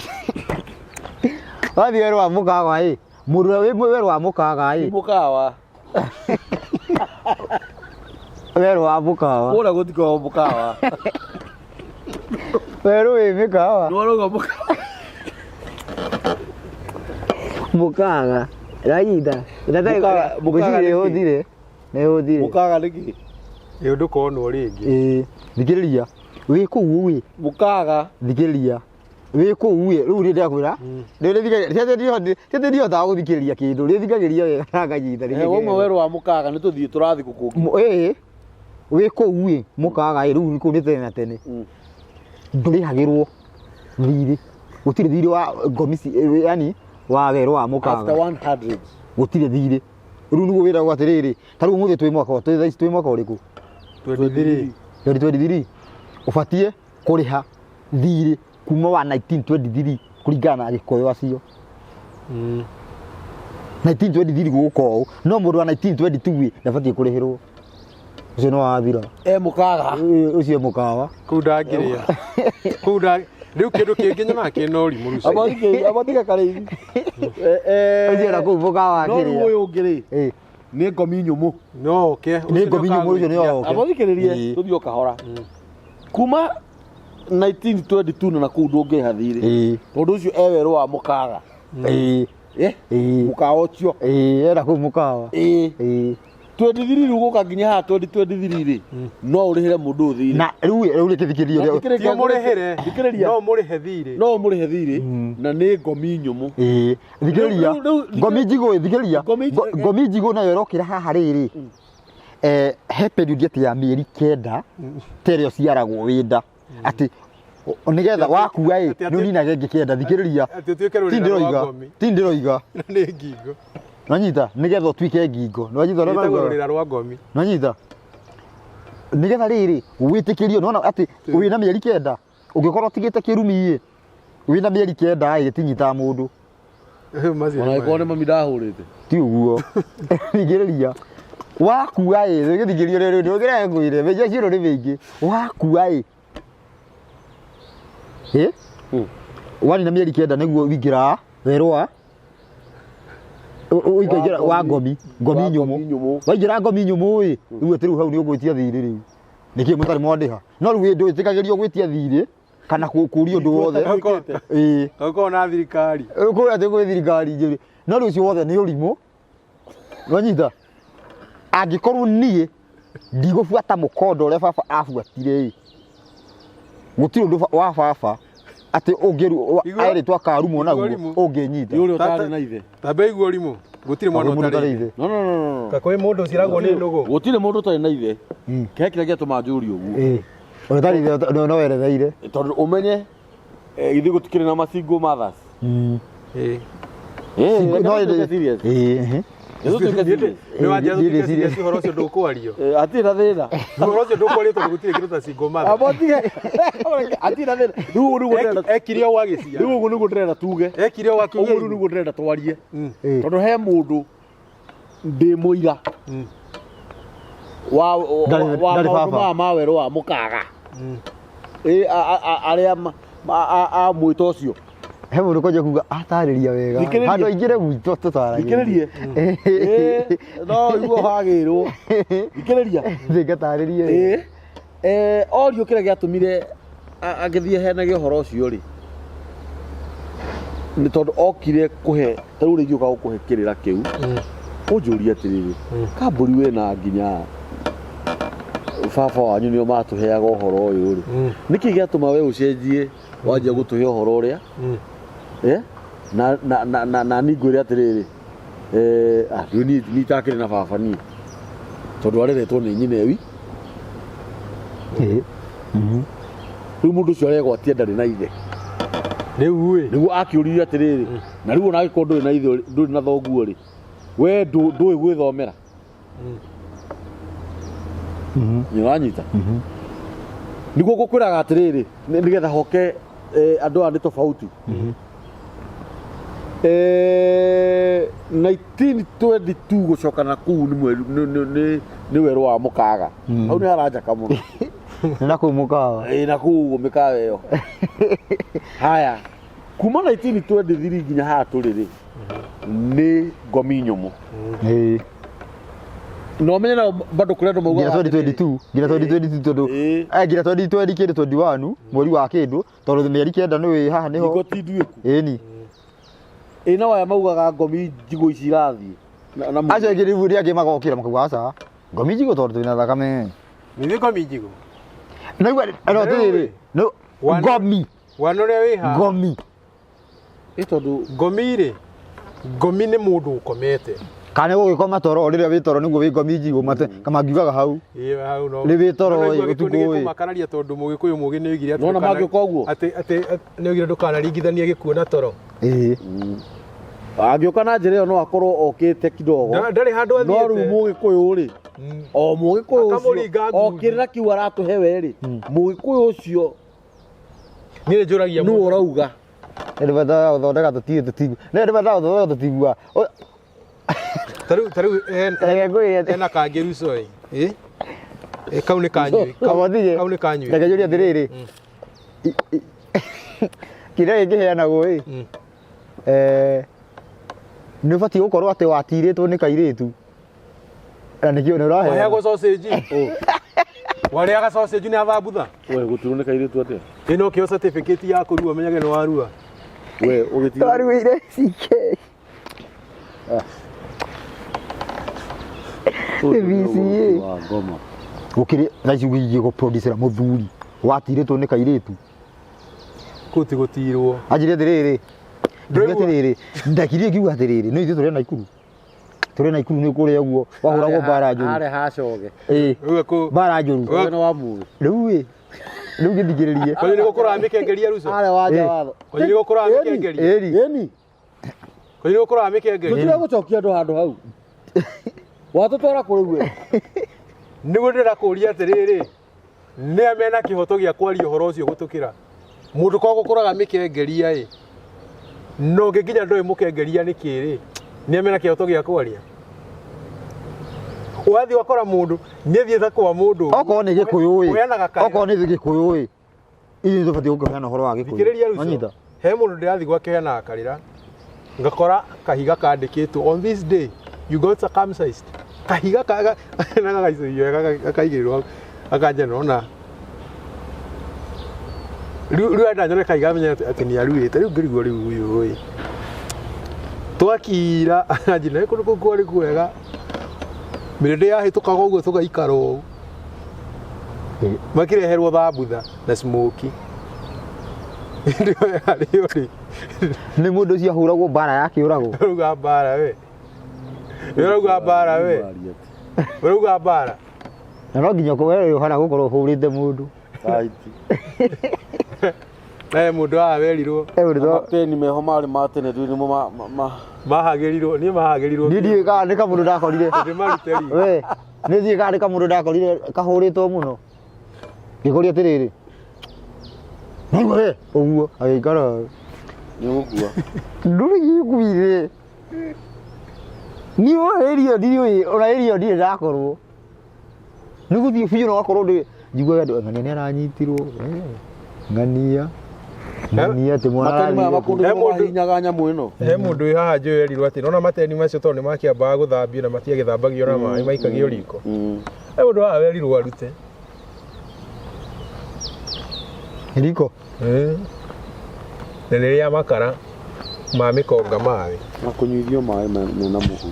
werũ wa mũkaga mũndũ ũrĩa wĩ werũ wa mũkaga mũkawa werũ wa mũkawa kũrĩa gũtikoragwo mũkawa Pero mikawa. Nwaroga mukaga. Mukaga. Raida. Mukaga nĩhũthire. Nĩhũthire. Mukaga nĩkĩ? Ĩ ndũkonwo rĩngĩ. Thikĩrĩria. Wĩ kũu wĩ. Mukaga. Thikĩrĩria. Wĩ kũu wĩ. Rĩu ndĩrakwĩra. Rĩu ndĩhotaga gũthikĩrĩria kĩndũ. Rĩthikagĩria wega na nganyita. Woima werũ wa mukaga nĩtũthiĩ tũrathi gũkũngi. Wĩ kũu wĩ. Mukaga rĩu kũu nĩ tene na tene. Ndũrĩhagĩrwo thirĩ. Gũtirĩ thirĩ wa ngomisi yani wa werũ wa mukaga. After 100. Gũtirĩ thirĩ. Rĩu nĩguo wĩragwo atĩrĩrĩ. Ta rĩu mũthĩ twĩ mwaka twĩ mwaka ũrĩkũ? 23. 23. Ũbatiĩ kũrĩha thirĩ kuma wa 1923 kũringana na gĩkoyo acio. 1923 gũgũka ũũ no mũndũ wa 1922 ndabatiĩ kũrĩhĩrwo. Ũcio nĩ wathira. Mukaga. Ũcio mũkawa. Kũu ndangĩrĩa. Kũu rĩu kĩndũ kĩngĩ nyama kĩna ũrimũ rũciũ. Abatika karĩithi. Ũcio na kũu mũkawa no rĩu ũyũ ũngĩ rĩ nĩ ngomi nyũmũ. No ke. Nĩ ngomi nyũmũ ũcio nĩ oke. Abathikĩrĩrie tũthiĩ o kahora. Kuma 1922 na kũu ndũngĩrĩha thirĩ. Tondũ ũcio werũ wa mukaga. Mukawa ũcio. Era kũu mũkawa. 23 rĩu gũka nginya haha 2023 rĩ no ũrĩhĩre mũndũ thirĩ. Na rĩu rĩkĩthikĩrĩrio. No mũrĩhĩre. No mũrĩhe thirĩ. No mũrĩhe thirĩ na nĩ ngomi nyũmũ. Thikĩrĩria. Ngomi njigũ thikĩrĩria. Ngomi njigũ nayo ĩrokĩra haha rĩrĩ. He period atĩ ya mĩeri 9 tereo ciaragwo wĩnda atĩ nĩgetha wakua ĩ nĩ ũninage ĩngĩ 9 thikĩrĩria. Ti ndĩroiga. Nĩ ngingo. Nanyita nĩgetha ũtuĩke ngingo. Nĩwanyita rũrĩra rwa ngomi. Nanyita nĩgetha rĩrĩ wĩtĩkĩrio nĩwona atĩ wĩna mĩeri 9 ũngĩkorwo ũtigĩte kĩrumi ĩ wĩna mĩeri 9 ĩ gĩtinyitaga mũndũ. Ona ĩkorwo nĩ mami ndahũrĩte. Ti ũguo. Thikĩrĩria. Wakua ĩ gĩthikĩrio rĩrĩ ndũgĩre ngũire mbeca ciĩro nĩ mĩingĩ. Wakua ĩ wani na mĩeri 9 nĩguo wingĩra werũ wa ũingĩra wa ngomi nyũmũ. Waingĩra ngomi nyũmũ ĩ rĩu atĩ rĩu hau nĩ ũgwĩtia thirĩ rĩu. Nĩkĩĩ mũtarĩ mwandĩha? No rĩu ndwĩtĩkagĩrio gwĩtia thirĩ kana kũũrio ũndũ wothe. Ũkorwo na thirikari. Ũkorwo atĩ gwĩ thirikari njĩrĩ. No rĩu ũcio wothe nĩ ũrimũ. Wanyita. Angĩkorwo niĩ ndigũbuata mũkondo ũrĩa baba abuatire ĩ gũtirĩ ũndũ wa baba atĩ aĩrĩtwo akarumwo naguo ũngĩnyita. Yũrĩa ũtarĩ na ithe. Tambe igua ũrimũ. Gũtirĩ mwana ũtarĩ ithe. No. Kakũĩ mũndũ ũciragwo nĩ nũgũ. Gũtirĩ mũndũ ũtarĩ na ithe. Kĩrĩa kĩrĩa gĩatũma njũrie ũguo. Ũtarĩ ithe no weretheire. Tondũ ũmenye ithe gũtikĩrĩ na masingle mothers. Nĩ wanjia gũtiga ũhoro ũcio ndũkwario. Atirĩ na thĩna. Ũhoro ũcio ndũkwario tondũ gũtirĩ kĩndũ ta single mother. Atirĩ na thĩna. Rĩu nĩguo ndĩrenda. Ekire o wagĩcia. Rĩu ũguo nĩguo ndĩrenda tuge. Ekire o wakiuga. Ũguo nĩguo ndĩrenda twarie. Tondũ he mũndũ ndĩ mũira wa maũndũ ma werũ wa mukaga. Arĩa a mwĩto ũcio. He mũndũ kwanja kuga atarĩria wega. Handũ aingĩre gwitũ tũtaragia. Thikĩrĩrie. No igua hagĩrwo. Thikĩrĩria. Ngatarĩrie. Orio kĩrĩa gĩatũmire agĩthiĩ heanagia ũhoro ũcio rĩ nĩ tondũ okire kũhe ta rĩu rĩngĩ ũka gũkũhe kĩrĩra kĩu ũnjũrie atĩrĩrĩ kambũri wĩna nginya baba wanyu nĩo matũheaga ũhoro ũyũ rĩ nĩkĩ gĩatũma we ũcenjie wanjia gũtũhe ũhoro ũrĩa na ningwĩre atĩrĩrĩ rĩu niĩ itakĩrĩ na baba niĩ tondũ areretwo nĩ nyina rĩu mũndũ ũcio aregwatia ndarĩ na ithe rĩu nĩguo akĩũririe atĩrĩrĩ na rĩu ona angĩkorwo ndũrĩ na ithe ndũrĩ na thoguo rĩ we ndũĩ gwĩthomera nĩwanyita nĩguo ngũkwĩraga atĩrĩrĩ nĩgetha hoke andũ aya nĩ tofauti 1922 gũcokana kũu nĩ werũ wa mukaga hau nĩ haranjaka mũno na kũu mũkawa na kũu mĩkawa ĩyo haya kuma 1923 nginya haha tũrĩ rĩ nĩ ngomi nyũmũ no menye na bado kurendo ngira mauga 2022 tondu ngira 2020 kindu 21 mweri wa kindu tondu mieri kenda ni wi haha niho igotinduiku ni ina waya maugaga ngomi njigo ici irathi acio ingĩ rĩu rĩngĩ magokĩra makauga aca ngomi njigo tondũ twĩna thakame nĩ ngomi njigo naigua atĩrĩrĩ ngomi wana ũrĩa wĩ haha ngomi tondu ngomi rĩ ngomi nĩ mũndũ ũkomete kana gũgĩkoma toro rĩrĩa wĩ toro nĩguo wĩ ngomi njigo mate kamangiugaga hau hau no nĩ wĩ toro ũtukũ makararia tondũ mũgĩkũyũ mũgĩ nĩ oigire nona mangĩka ũguo atĩ nĩ oigire ndũkanaringithanie gĩkuũ na toro angĩũka na njĩra ĩyo no akorwo okĩte kidogo ndarĩ handũ athiĩte no rĩu mũgĩkũyũ rĩ o mũgĩkũyũ ũcio okĩrĩra kiu aratũhe we rĩ mũgĩkũyũ ũcio niĩ nĩ njũragia nĩ ũrauga ndĩbataga gũthondeka tũtigu ndĩbataga gũthondeka tũtigua tarĩu ena kangĩruco kau nĩ kanyui kau nĩ kanyui reke njũrie atĩrĩrĩ kĩrĩa gĩkĩheanagwo nĩ ũbatiĩ gũkorwo atĩ watirĩtwo nĩ kairĩtu na nĩkĩo nĩ ũraheana waheagwo sausage warĩaga sausage nĩ athambutha we gũtirwo nĩ kairĩtu atĩa ĩno kĩo certificate ya kũrua amenyage nĩ warua we ũgĩtirwo waruire CK VCA ngoma gũkĩrĩ thaa ici ũgĩigie gũproducera mũthuri watirĩtwo nĩ kairĩtu kũti gũtirwo anjĩre atĩrĩrĩ atĩrĩrĩ ndakirie kiuga atĩrĩrĩ no ithuĩ tũrĩ Naikuru nĩ kũrĩa ũguo wahũragwo mbara njũru arĩ hacoge mbara njũru no wamuge rĩu gĩthikĩrĩrie kwanyu nĩ gũkũraga mĩkengeria ruco arĩ wanja watho kwanyu nĩ gũkũraga mĩkengeria ĩni kwanyu nĩ gũkũraga mĩkengeria tũtire gũcokia andũ handũ hau watũtwara kũrĩ we nĩguo ndĩrakũria atĩrĩrĩ nĩ mena kĩhoto gĩa kwaria ũhoro ũcio gũtũkĩra mũndũ kwa gũkũraga mĩkengeria no ngĩkinya ndoĩ mũkengeria nĩ kĩrĩ nĩ mena kĩhoto gĩa kwaria wathiĩ wakora mũndũ nĩ thiĩte kwa mũndũ okorwo nĩ gĩkũyũ okorwo nĩ gĩkũyũ ithuĩ tũbatiĩ gũkĩheana ũhoro wa gĩkũyũ he mũndũ ndĩrathiĩ gwake heana akarĩra ngakora kahiga kandĩkĩtwo on this day you got circumcised kahiga gagaicũio gakaigĩrĩrwo akanjana ona rĩu enda nyone kahiga menye atĩ nĩ aruĩte rĩu ngĩrigwo rĩu ũyũ twakira anjina nĩ kũndũ kũu kwarĩ kwega mĩrĩndĩ yahĩtũkaga ũguo tũgaikara ũũ makĩreherwo thambutha na smoki nĩ mũndũ ũcio ahũragwo mbara yakĩũragwo ũrauga mbara we ũrauga mbara we ũrauga mbara na no nginya ũhana gũkorwo ũhũrĩte mũndũ naye mũndũ awerirwo mateni meho marĩ ma tene nĩmo mahagĩrirwo niĩ mahagĩrirwo niĩ ndiũĩ kana nĩ kamũndũ ndakorire we nĩ thiĩ kana nĩ kamũndũ ndakorire kahũrĩtwo mũno ngĩkoria atĩrĩrĩ naigua we ũguo agĩikara nĩgũkua ndũrĩ gĩkuire niĩ waĩrio ndiũĩ ona ĩrio ndirĩ ndakorwo nĩ gũthiĩ biũ na wakorwo njiguaga andũ ng'ania nĩ aranyitirwo ng'ania atĩ mwahihinyaga nyamũ ĩno he mũndũ wĩ haha njũĩ erirwo atĩ nona mateni macio tondũ nĩ makĩambaga gũthambio na matiagĩthambagio na maĩ maikagio riko he mũndũ haha werirwo arute riko na rĩrĩa makara ma mĩkonga maĩ na kũnyuithio maĩ mena mũhu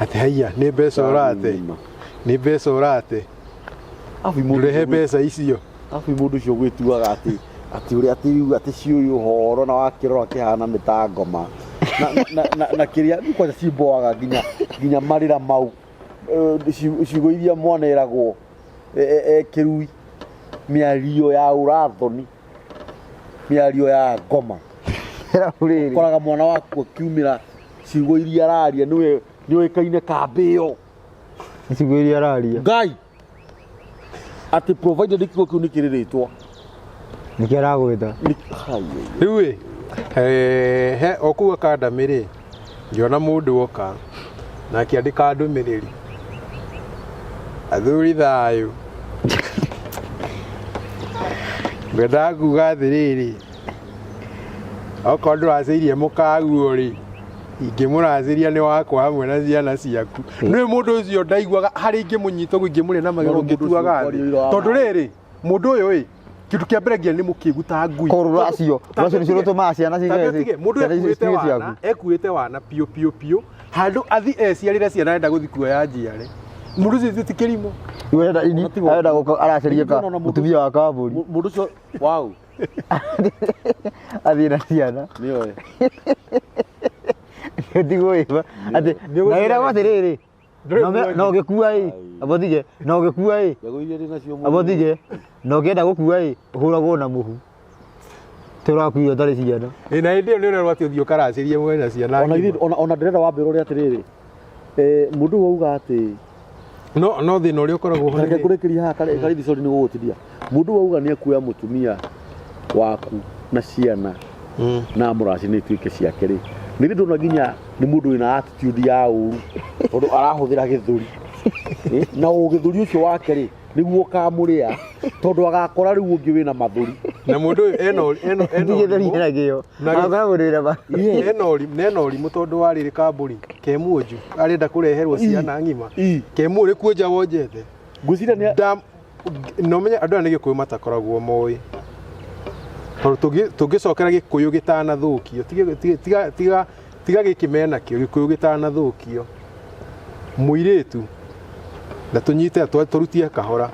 atĩ haiya nĩ mbeca ũrate nĩ mbeca ũrate ndũrehe mbeca icio abu mũndũ ũcio gwĩtuaga atĩ ũrĩa rĩu atĩ ciũĩ ũhoro na wakĩrora kĩhana nĩ ta ngoma na kĩrĩa kwanja cimboaga nginya marĩra mau ciugo iria mwana eragwo kĩrui mĩario ya ũrathoni mĩario ya ngoma ũkoraga mwana waku akiumĩra ciugo iria araria nĩ ũĩkaine kambĩ ĩyo ciugo iria araria ngai atĩ provided kiugo kĩu nĩ kĩrĩrĩtwo nĩkĩo aragwĩta rĩu he okuga kandamĩrĩ ngĩona mũndũ oka na akĩandĩka ndũmĩrĩri athuri thayũ ngwendaga kuga atĩrĩrĩ okorwo ndũracĩirie mũkaguo rĩ ingĩmũracĩria nĩ wakwa hamwe na ciana ciaku nĩ mũndũ ũcio ndaiguaga harĩ ingĩmũnyita ũguo ingĩmũrĩa na magego ngĩtuaga thĩ tondũ rĩrĩ mũndũ ũyũ ĩ kĩndũ kĩa mbere ngia nĩ mũkĩgu ta ngui rũracio nĩcio rũtũmaga ciana mũndũ ekuĩte wana piũ handũ athi eciarĩre ciana arenda gũthi kuoya njiare mũndũ ũcio ti kĩrimũ arenda gũka aracaria mũtumia wa kambũri mũndũ ũcio wau athiĩ na ciana nĩoĩ ndigũĩba atĩ nawĩra atĩrĩrĩ no gĩkua ĩ abotige no gĩkua ĩ abotige no kĩenda gũkua ĩ ũhũragwo na mũhu tũrakuia ũtarĩ ciana na hĩndĩ ĩyo nĩ ũrerwo atĩ ũthiĩ ũkaracĩrie mwena ciana ona ndĩrenda wambĩrwo ũrĩa atĩrĩrĩ mũndũ wauga atĩ no thĩna ũrĩa ũkoragwo ho reke kũrĩkĩria haha karithi sorry nĩ gũgũtiria mũndũ wauga nĩ ekuoya mũtumia waku na ciana na mũraci nĩ ituĩke ciake rĩ nĩ ndona nginya nĩ mũndũ wĩna attitude ya ũru tondũ arahũthĩra gĩthũri na ũgĩthũri ũcio wake rĩ nĩguo kamũrĩa tondũ agakora rĩu ũngĩ wĩna mathũri na mũndũ ũyũ ena ũrimũ tondũ wa rĩrĩ kambũri kemuonju arenda kũreherwo ciana ng'ima kemu ũrĩ kuonja wonjete ngwĩciria nomenya andũ aya nĩ gĩkũyũ matakoragwo moĩ tondũ tũngĩcokera gĩkũyũ gĩtanathũkio tiga gĩkĩ menakĩo gĩkũyũ gĩtanathũkio mũirĩtu na tũnyite tũrutie kahora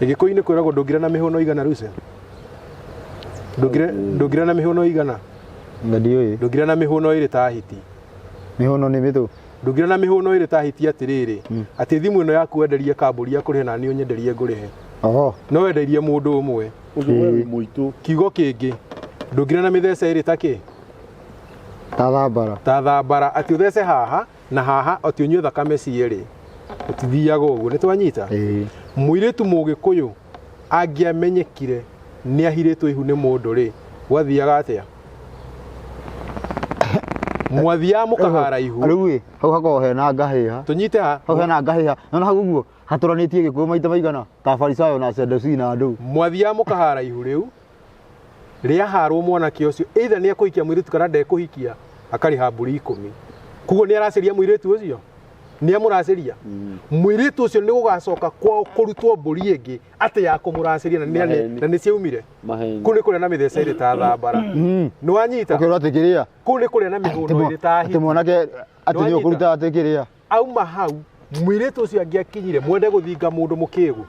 gĩkũyũ-inĩ kwĩragwo ndũngĩra na mĩhũno igana Lucy ndũngĩra na mĩhũno igana ndũngĩra na mĩhũno ĩrĩ ta hiti mĩhũno nĩ mĩtũ ndũngĩra na mĩhũno ĩrĩ ta hiti atĩrĩrĩ atĩ thimũ ĩno yaku wenderie kambũri ya kũrĩhe na niĩ ũnyenderie ngũrĩhe no wenderie mũndũ ũmwe mũitũ kiugo kĩngĩ ndũngĩra na mĩthece ĩrĩ ta kĩ ta thambara atĩ ũthece haha na haha atĩ ũnyue thakame cierĩ ũtithiaga ũguo nĩ twanyita mũirĩtu mũgĩkũyũ angĩamenyekire nĩ ahirĩtwo ihu nĩ mũndũ rĩ gwathiaga atĩa mwathiaga mũkahara ihu rĩu hau hakoragwo hena ngahĩha tũnyite ha hau hena ngahĩha nona hau ũguo hatũranĩtie gĩkũyũ maita maigana ta Farisayo na Sadduci na andũ mwathiaga mũkahara ihu rĩu rĩaharwo mwanake ũcio either nĩ ekũhikia mũirĩtu kana ndekũhikia akarĩha mbũri 10 koguo nĩ aracĩria mũirĩtu ũcio nĩ amũracĩria mũirĩtu ũcio nĩ gũgacoka kwao kũrutwo mbũri ĩngĩ atĩ ya kũmũracĩria na nĩ ciaumire kũu nĩ kũrĩa na mĩthece ĩrĩ ta thambara nĩ wanyita kũu nĩ kũrĩa na mĩhũno ĩrĩ ta hiti mwanake atĩ nĩ ũkũruta atĩ kĩrĩa auma hau mũirĩtu ũcio angĩakinyire mwende gũthinga mũndũ mũkĩgu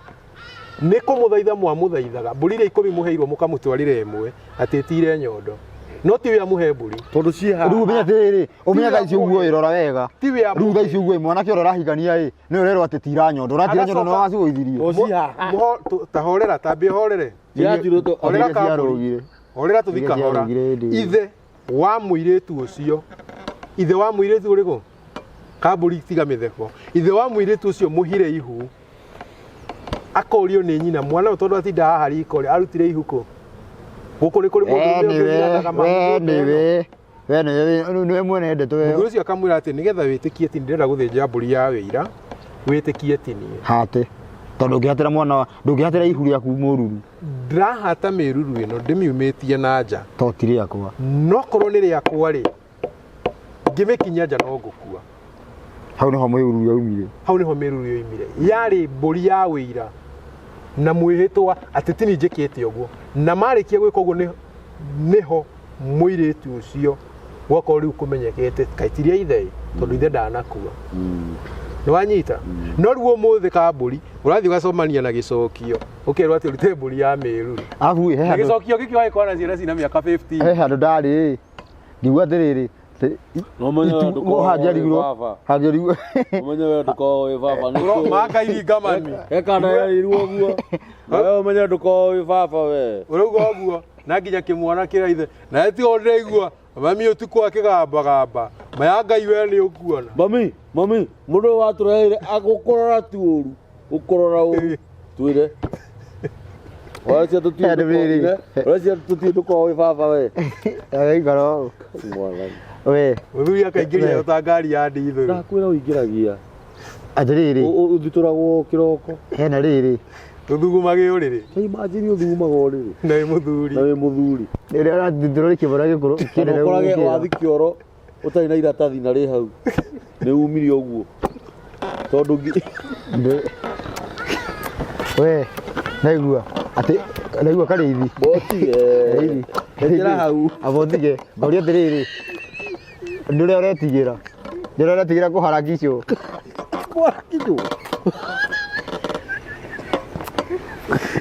nĩ kũmũthaitha mwamũthaithaga mbũri iria 10 mũheirwo mũkamũtwarire ĩmwe atĩ ĩtire nyondo no ti wĩa mũhe mbũri tondũ ciĩ haha rĩu ũmenya atĩrĩrĩ ũmenya thaa ici ũguo ĩrora wega rĩu thaa ici ũguo mwanake ũrĩa ũrahikania ĩ nĩ ũrerwo atĩ tira nyondo ũratira nyondo nĩ wacigũithirio tahorera tambia horere horera tũthi kahora ithe wa mũirĩtu ũcio ithe wa mũirĩtu ũrĩkũ kambũri tiga mĩtheko ithe wa mũirĩtu ũcio mũhire ihu akorio nĩ nyina mwana tondũ atinda haha riko arutire ihuko gũkũ nĩ kũrĩ mũndũ mwene ndeto ĩyo mũndũ ũcio akamwĩra atĩ nĩgetha wĩtĩkie atĩ ndĩrenda gũthĩnja mbũri ya wĩira wĩtĩkie atĩ niĩ hate tondũ ũngĩhatĩra mwana ndũngĩhatĩra ihu rĩaku mũruru ndĩrahata mĩruru ĩno ndĩmiumĩtie na nja to ti rĩakwa no korwo nĩ rĩakwa rĩ ngĩmĩkinya nja no ngũkua hau nĩho mĩruru yaumire hau nĩho mĩruru yoimire yarĩ mbũri ya wĩira na mwĩhĩtwa atĩ ti niĩ njĩkĩte ũguo na marĩkia gwĩka ũguo nĩho mũirĩtu ũcio gwakorwo rĩu kũmenyekete kaitiria ithe tondũ ithe ndanakua nĩ wanyita no rĩu ũmũthĩ kambũri ũrathiĩ ũgacomania na gĩcokio ũkerwo atĩ ũrute mbũri ya mĩruru na gĩcokio gĩkĩ wagĩkorwo na ciana cina mĩaka 15 he handũ ndarĩ ngiuga atĩrĩrĩ hangĩrigwo ũmenye we ndũkoragwo wĩ baba makairinga mami ekanda yairwo ũguo we ũmenye ndũkoragwo wĩ baba we ũrauga ũguo na nginya kĩmwana kĩraithe na tiga ndĩraigua mami ũtukũ akĩgambagamba maya Ngai we nĩ ũkuona mami mũndũ ũyũ watũreheire agũkũrora tu ũru gũkũrora ũru twĩre wacia tũtiĩ ndũkoragwo wĩ baba we agaikara we mũthuri akaingĩria ta ngari ya ndithũrũ ndakwĩra ũingĩragia atĩrĩrĩ ũthitũragwo kĩroko hena rĩrĩ ũthugumage ũrĩrĩ imagine ũthugumaga ũrĩrĩ na wĩ mũthuri rĩrĩa ũrathithũra kĩmera gĩkũrũ kĩnene wathi kĩoro utarĩ na iratathi na rĩ hau nĩ umire ũguo tondũ we naigua atĩ naigua karĩithi botige ekĩra hau abotige ngoria atĩrĩrĩ nĩ ũrĩa ũretigĩra kũharakicwo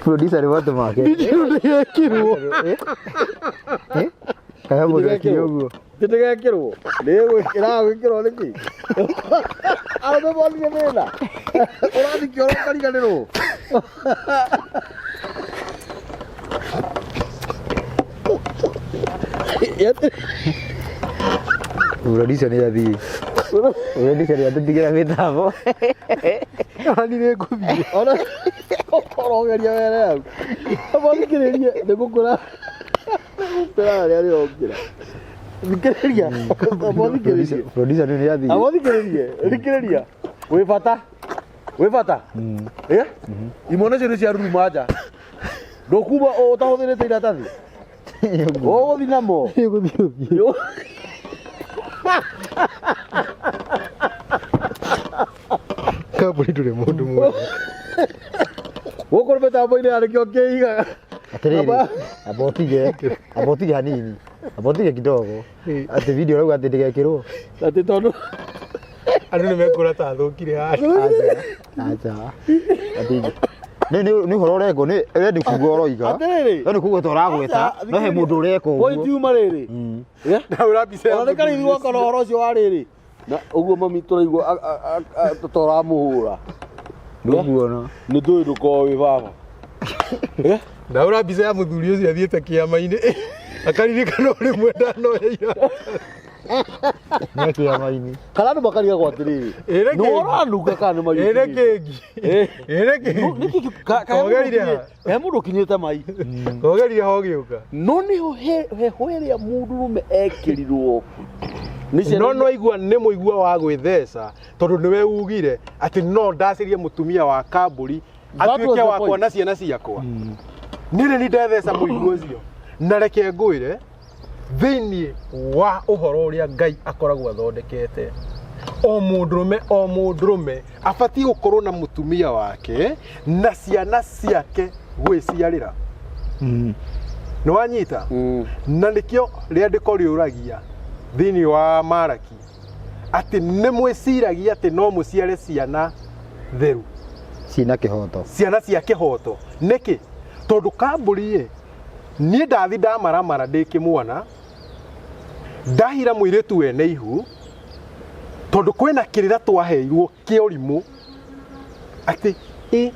producer nĩ watu make ndĩgekĩrwo kaya mũndũ ekire ũguo ndĩgekĩrwo ĩragwĩkĩrwo nĩkĩ arũme thĩna ũrathikio ũrakariganĩrwo producer nĩ athiĩ producer nĩ atũtigĩra mĩtambo Ani nĩ ngũthiĩ. Orogeria were hau amathikĩrĩrie nĩgũkũra arĩa rĩrokĩra thikĩrĩria amathikĩrĩrie producer nĩ athiĩ amathikĩrĩrie thikĩrĩria wĩ bata imwana cio nĩ cia ruruma nja ndũkuma ũtahũthĩrĩte iratathi ũgũthiĩ namo Kambuni ndũrĩ mũndũ mwega. gũkũ mĩtambo-inĩ yarĩkĩo kĩigaga atĩrĩrĩ abotige hanini abotige kidogo atĩ video rauga atĩ ndĩgekĩrwo atĩ tondũ Andũ nĩ mekũra ta thũkire haha. acha atige nĩ ũhoro ũrengwo nĩ ũrendi kuga ũroiga atĩrĩrĩ nĩ kuga ta ũragweta no he mũndũ ũreka point ũguo yuma rĩrĩ Na ũrambica ya ona nĩ karithi gwakwa na ũhoro ũcio wa rĩrĩ na ũguo mami tũraigua toramũhũra ndũguona nĩ tũĩ ndũkorwo wĩ baba Na ũrambica ya mũthuri ũcio athiĩte kĩama-inĩ. Akaririkana rĩmwe ndanoya nĩ kĩama-inĩ kana andũ makarigagwo atĩrĩrĩ Ĩrĩ nĩ kĩngĩ. ũranunga kana nĩ Ĩrĩ mayũ kĩngĩ. Ĩrĩ kĩngĩ. Kogerire ha. he mũndũ ũkinyĩte mai Kogerire ha ũgĩũka. no nĩho heho ĩrĩa mũndũrũme ekĩrirwo No no igua nĩ mũigua wa gwĩtheca tondũ nĩwe ugire atĩ no ndacĩrie mũtumia wa Kamburi That was atuĩke the wakwa point. na ciana ciakwa. Nĩrĩ nĩ ndetheca mũigua ũcio na reke ngwĩre thĩinĩ wa ũhoro ũrĩa Ngai akoragwo athondekete o mũndũrũme abatiĩ gũkorwo na mũtumia wake na ciana ciake gwĩciarĩra. Nĩ wanyita na nĩkĩo rĩandĩko rĩũragia thĩinĩ wa Maraki atĩ nĩ mwĩciragia atĩ no mũciare ciana theru, ciĩna kĩhoto ciana cia kĩhoto. Nĩkĩ? Tondũ Kamburi niĩ ndathi ndamaramara ndĩ kĩmwana ndahira mũirĩtu wene ihu tondũ kwĩna kĩrĩra twaheirwo kĩa ũrimũ atĩ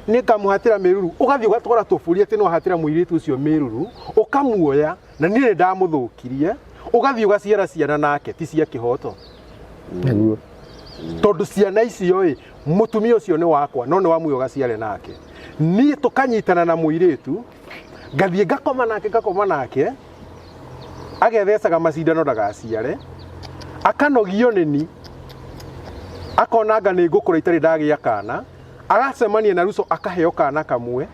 nĩ ngamũhatĩra mĩruru, ũgathiĩ ũgatwara tũbũri atĩ no ahatĩra mũirĩtu ũcio mĩruru, ũkamuoya na niĩ ndamũthũkirie, ũgathiĩ ũgaciara ciana nake ti cia kĩhoto. nĩguo Tondũ ciana icio mũtumia ũcio nĩ wakwa no nĩ wamuoya ũgaciare nake. Niĩ tũkanyitana na mũirĩtu ngathiĩ ngakoma nake agethecaga macindano ndagaciare, akanogio nĩ ni, akona anga nĩ ngũkũra itarĩ ndagĩa kana, agacemania na Ruso akaheo kana kamwe,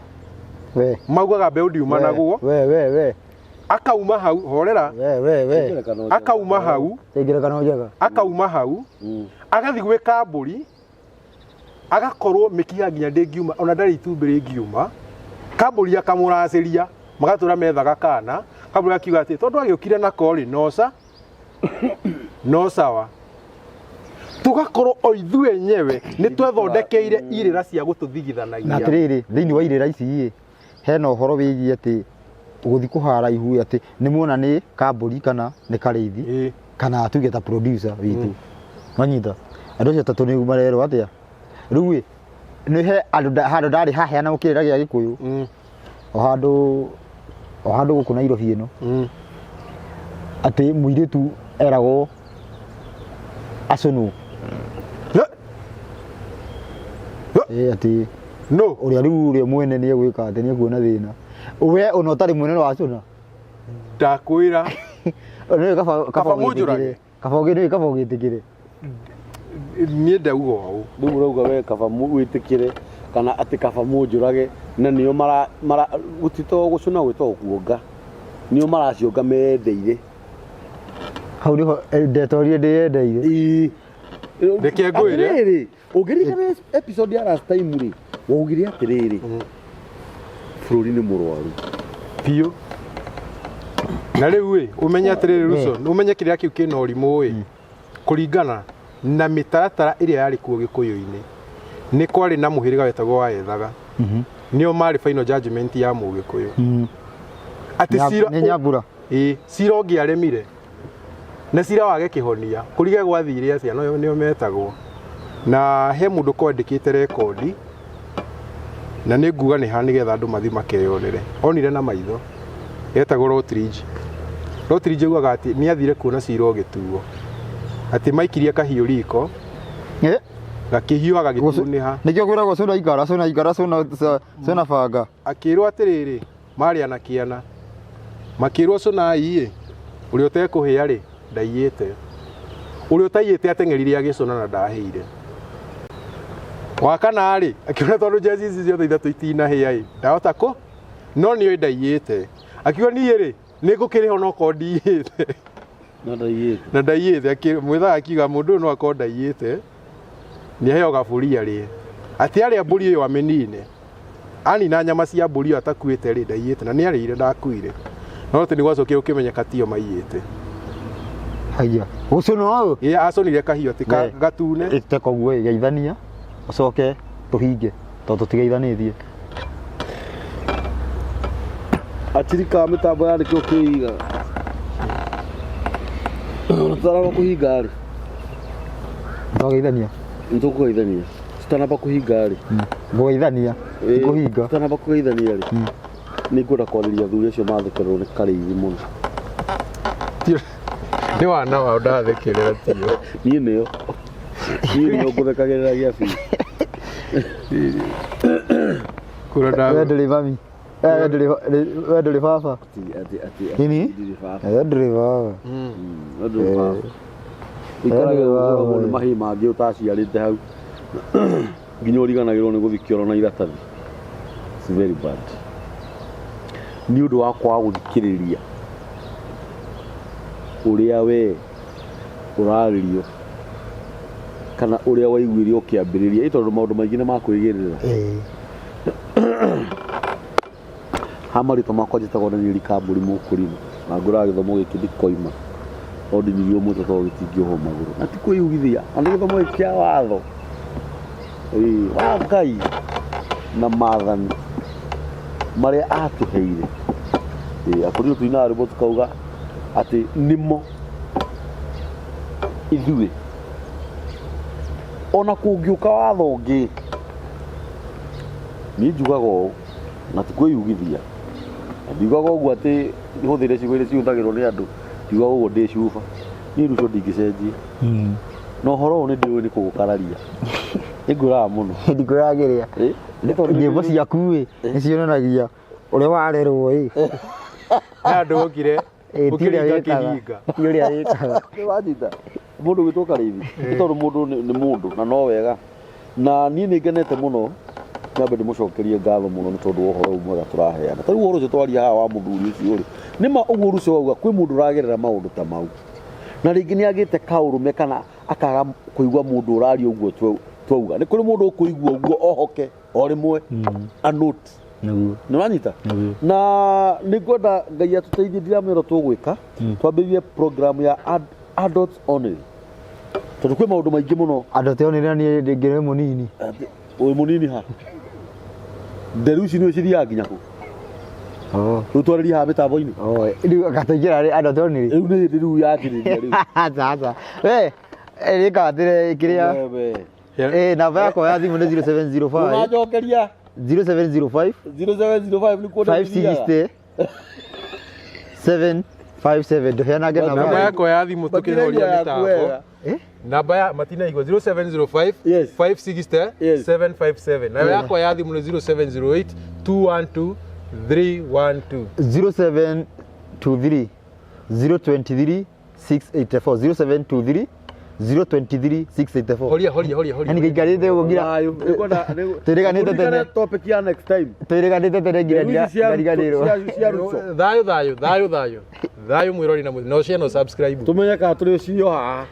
we maugaga mbeũ ndiuma naguo, we akauma hau horera, we akauma hau ngerekano njega akauma hau agathiĩ gwĩ Kamburi agakorwo mĩkiha nginya ndĩngiuma ona ndarĩ itumbĩ rĩngiuma. Kamburi akamũracĩria magatũra methaga kana. Kamburi akiuga atĩ tondũ agĩũkire na korĩ no sawa, tugakorwo o ithuĩ enyewe nĩ twethondekeire irĩra cia gũtũthigithanagia. na atĩrĩrĩ thĩinĩ wa irĩra ici hena ũhoro wĩgiĩ atĩ gũthiĩ kũhara ihu atĩ nĩ muona nĩ Kamburi kana nĩ Karĩithi kana tuge ta producer witũ manyita andũ acio tatũ nĩ marerwo atĩa rĩu nĩ he handũ ndarĩ haheana mũkĩrĩra gĩa Gĩkũyũ o handũ gũkũ Nairobi ĩno atĩ mũirĩtu eragwo acũnwo atĩ no ũrĩa rĩu ũrĩa mwene nĩ egwĩka atĩ nĩ ekuona thĩna we ona ũtarĩ mwene no acũna ndakwĩra kaba ũgĩtĩkĩre niĩ ndauga ũũ. rĩu ũrauga we kaba wĩtĩkĩre kana atĩ kaba mũnjũrage na nĩo gũtitoo gũcũna gwĩtagwo kuonga, nĩo maracionga mendeire hau niho ndetorie ndiyendeire Reke ngwire. Atiriri, ũngĩririkana episode ya last time rĩ, waugire atiriri. Bũrũri nĩ mũrwaru. Piũ. Na rĩu ĩ, ũmenye atĩrĩrĩ Russo, ũmenye kĩrĩa kĩu kĩna ũrimũ ĩ, kũringana na mĩtaratara ĩrĩa yarĩ kuo Gĩkũyũ-inĩ. Nĩ kwarĩ na mũhĩrĩga wetagwo wa Ethaga. Nĩo marĩ final judgment ya Mũgĩkũyũ. Atĩ Cira nĩ Nyambura. Cira ũngĩaremire na Cira wage kĩhonia kũrige gwathire acia nĩo metagwo. Na he mũndũ kwandĩkĩte rekondi na nĩ nguga nĩ ha nĩgetha andũ mathi makeyonere. Onire na maitho. Etagwo Rotridge. Rotridge augaga atĩ nĩ athire kuona Cira ũgĩtuo. Atĩ maikirie kahiũ riko. Gakĩhiũ agagĩtunĩha. Nĩkĩo kwĩragwo cũna banga. Akĩrwo atĩrĩrĩ, marĩ anakĩana. Makĩrwo cũnai ũrĩa ũtekũhĩa rĩ, ndaiyĩte. Ũrĩa ũtaiyĩte ateng'erire agĩcũna na ndahĩire. Wa kana rĩ, akĩona tondũ jezi ici ciothe ithatũ itinahĩa ĩ, ndahota kũ? No nĩoĩ ndaiyĩte. Akiuga niĩ rĩ, nĩngũkĩrĩha onokorwo ndiiyĩte. Na ndaiyĩte. Mwĩthaga akiuga mũndũ ũyũ no akorwo ndaiyĩte. Nĩaheo gaburia rĩ. Atĩ arĩa mbũri ĩyo amĩnine. Anina nyama cia mbũri ĩyo atakuĩte rĩ, ndaiyĩte na nĩarĩire ndakuire. No atĩ nĩgwacokire gũkĩmenyeka tio maiyĩte. Haya. Gũcũna ũũ? Acũnire kahiũ atĩ gatune. Ĩte koguo geithania. Ũcoke tũhinge tondũ tũtigeithanĩtie. Atirika mĩtambo yandĩkĩrwo kĩiga. Tũtaramba kũhinga rĩ. Tũgeithania. Nĩtũkũgeithania. Tũtanamba kũhinga rĩ. Gũgeithania. Kũhinga. Tũtanamba kũgeithania rĩ. Nĩngwenda kwarĩria athuri acio mathekererwo nĩ Karĩithĩ mũno. Nĩ wana wao ndathekerera tio. Niĩ nĩo. Niĩ nĩo ngũthekagĩrĩra gĩa biũ. Kũra ndawa. Wewe ndũrĩ mami. Wewe ndũrĩ baba. Nini? Wewe ndũrĩ baba. Ndũrĩ baba. Ikaraga ũguo nĩ mahĩ mangĩ ũtaciarĩte hau. Nginya ũriganagĩrwo nĩ gũthiĩ kĩoro na iratathi. It's very bad. Nĩ ũndũ wa kwaga gũthikĩrĩria ũrĩa we ũrarĩrio kana ũrĩa waiguire ũkĩambĩrĩria tondũ maũndũ maingĩ nĩ makwĩgĩrĩra. Ha marĩtwa makwa njĩtagwo Daniel Kambũri Mũkũrinũ na ngũraga gĩthomo gĩkĩ ndikoima o ndinirio mũtwe tondũ gĩtingĩohwo magũrũ na ti kwĩyugithia na nĩ gĩthomo gĩkĩ kĩa watho wa Ngai na maathani marĩa atũheire. Akũrinũ tuinaga rwĩmbo tukauga atĩ nĩmo ithuĩ ona kũngĩũka watho ũngĩ niĩ njugaga ũũ na ti kwĩyugithia. Ndiugaga ũguo atĩ hũthĩre ciugo iria cihũthagĩrwo nĩ andũ, ndiugaga ũguo ndĩ cuba. Niĩ Russo ndingĩcenjia. Na ũhoro ũyũ nĩndĩũĩ nĩ kũgũkararia. Nĩngwĩraga mũno. Ndingwĩragĩrĩa. Nyĩmbo ciaku ĩ nĩcionanagia ũrĩa warerwo ĩ. Na andũ okire ũkĩringa kĩhinga. Ũrĩa wĩkaga. Nĩwanyita. Mũndũ gwĩtwo Karĩithĩ. Nĩ tondũ mũndũ nĩ mũndũ na no wega. Na niĩ nĩngenete mũno nyambe ndĩmũcokerie ngatho mũno nĩ tondũ wa ũhoro ũyũ mwega tũraheana. Ta rĩu ũhoro ũcio twaria haha wa mũthuri ũcio rĩ, nĩma ũguo Russo auga kwĩ mũndũ ũragerera maũndũ ta mau. Na rĩngĩ nĩagĩte kaũrũme kana akaga kũigua mũndũ ũraria ũguo twauga. Nĩ kũrĩ mũndũ ũkũigua ũguo ohoke o rĩmwe a note. Nĩwanyita? Na nĩngwenda Ngai atũteithie ndiramwĩra tũgwĩka twambĩrĩrie program ya adults only. Tondũ kwĩ maũndũ maingĩ mũno. Adults only niĩ ndĩngĩrĩ mũnini. Ũyũ mũnini ha. Nderu ici nĩwe cithiaga nginya kũ? Rĩu twarĩrie haha mĩtambo-inĩ. Rĩu gataingĩra rĩ adults only. Rĩu nĩ hĩndĩ rĩu yakĩrĩria rĩu. Sasa. We rĩka atĩrĩ kĩrĩa. Namba yakwa ya thimũ nĩ 0705. Ũnajokeria 0705 0705 nĩ kuona 560 757 ndũheanage namba yakwa ya thimũ tũkĩhoria mĩtambo. Namba ya matinaigua 0705 560 757. Namba yakwa ya thimũ nĩ 0708 212 312. 0723 023 684 0723 023 684 horia yani gaigarite uguo ngira Ayo, Tũriganĩte tene. topic ya next time. tũriganite tene ngira ndariganirwo thayo mwirori na muthi no share no subscribe Tumenye kana tũrĩ cio haha.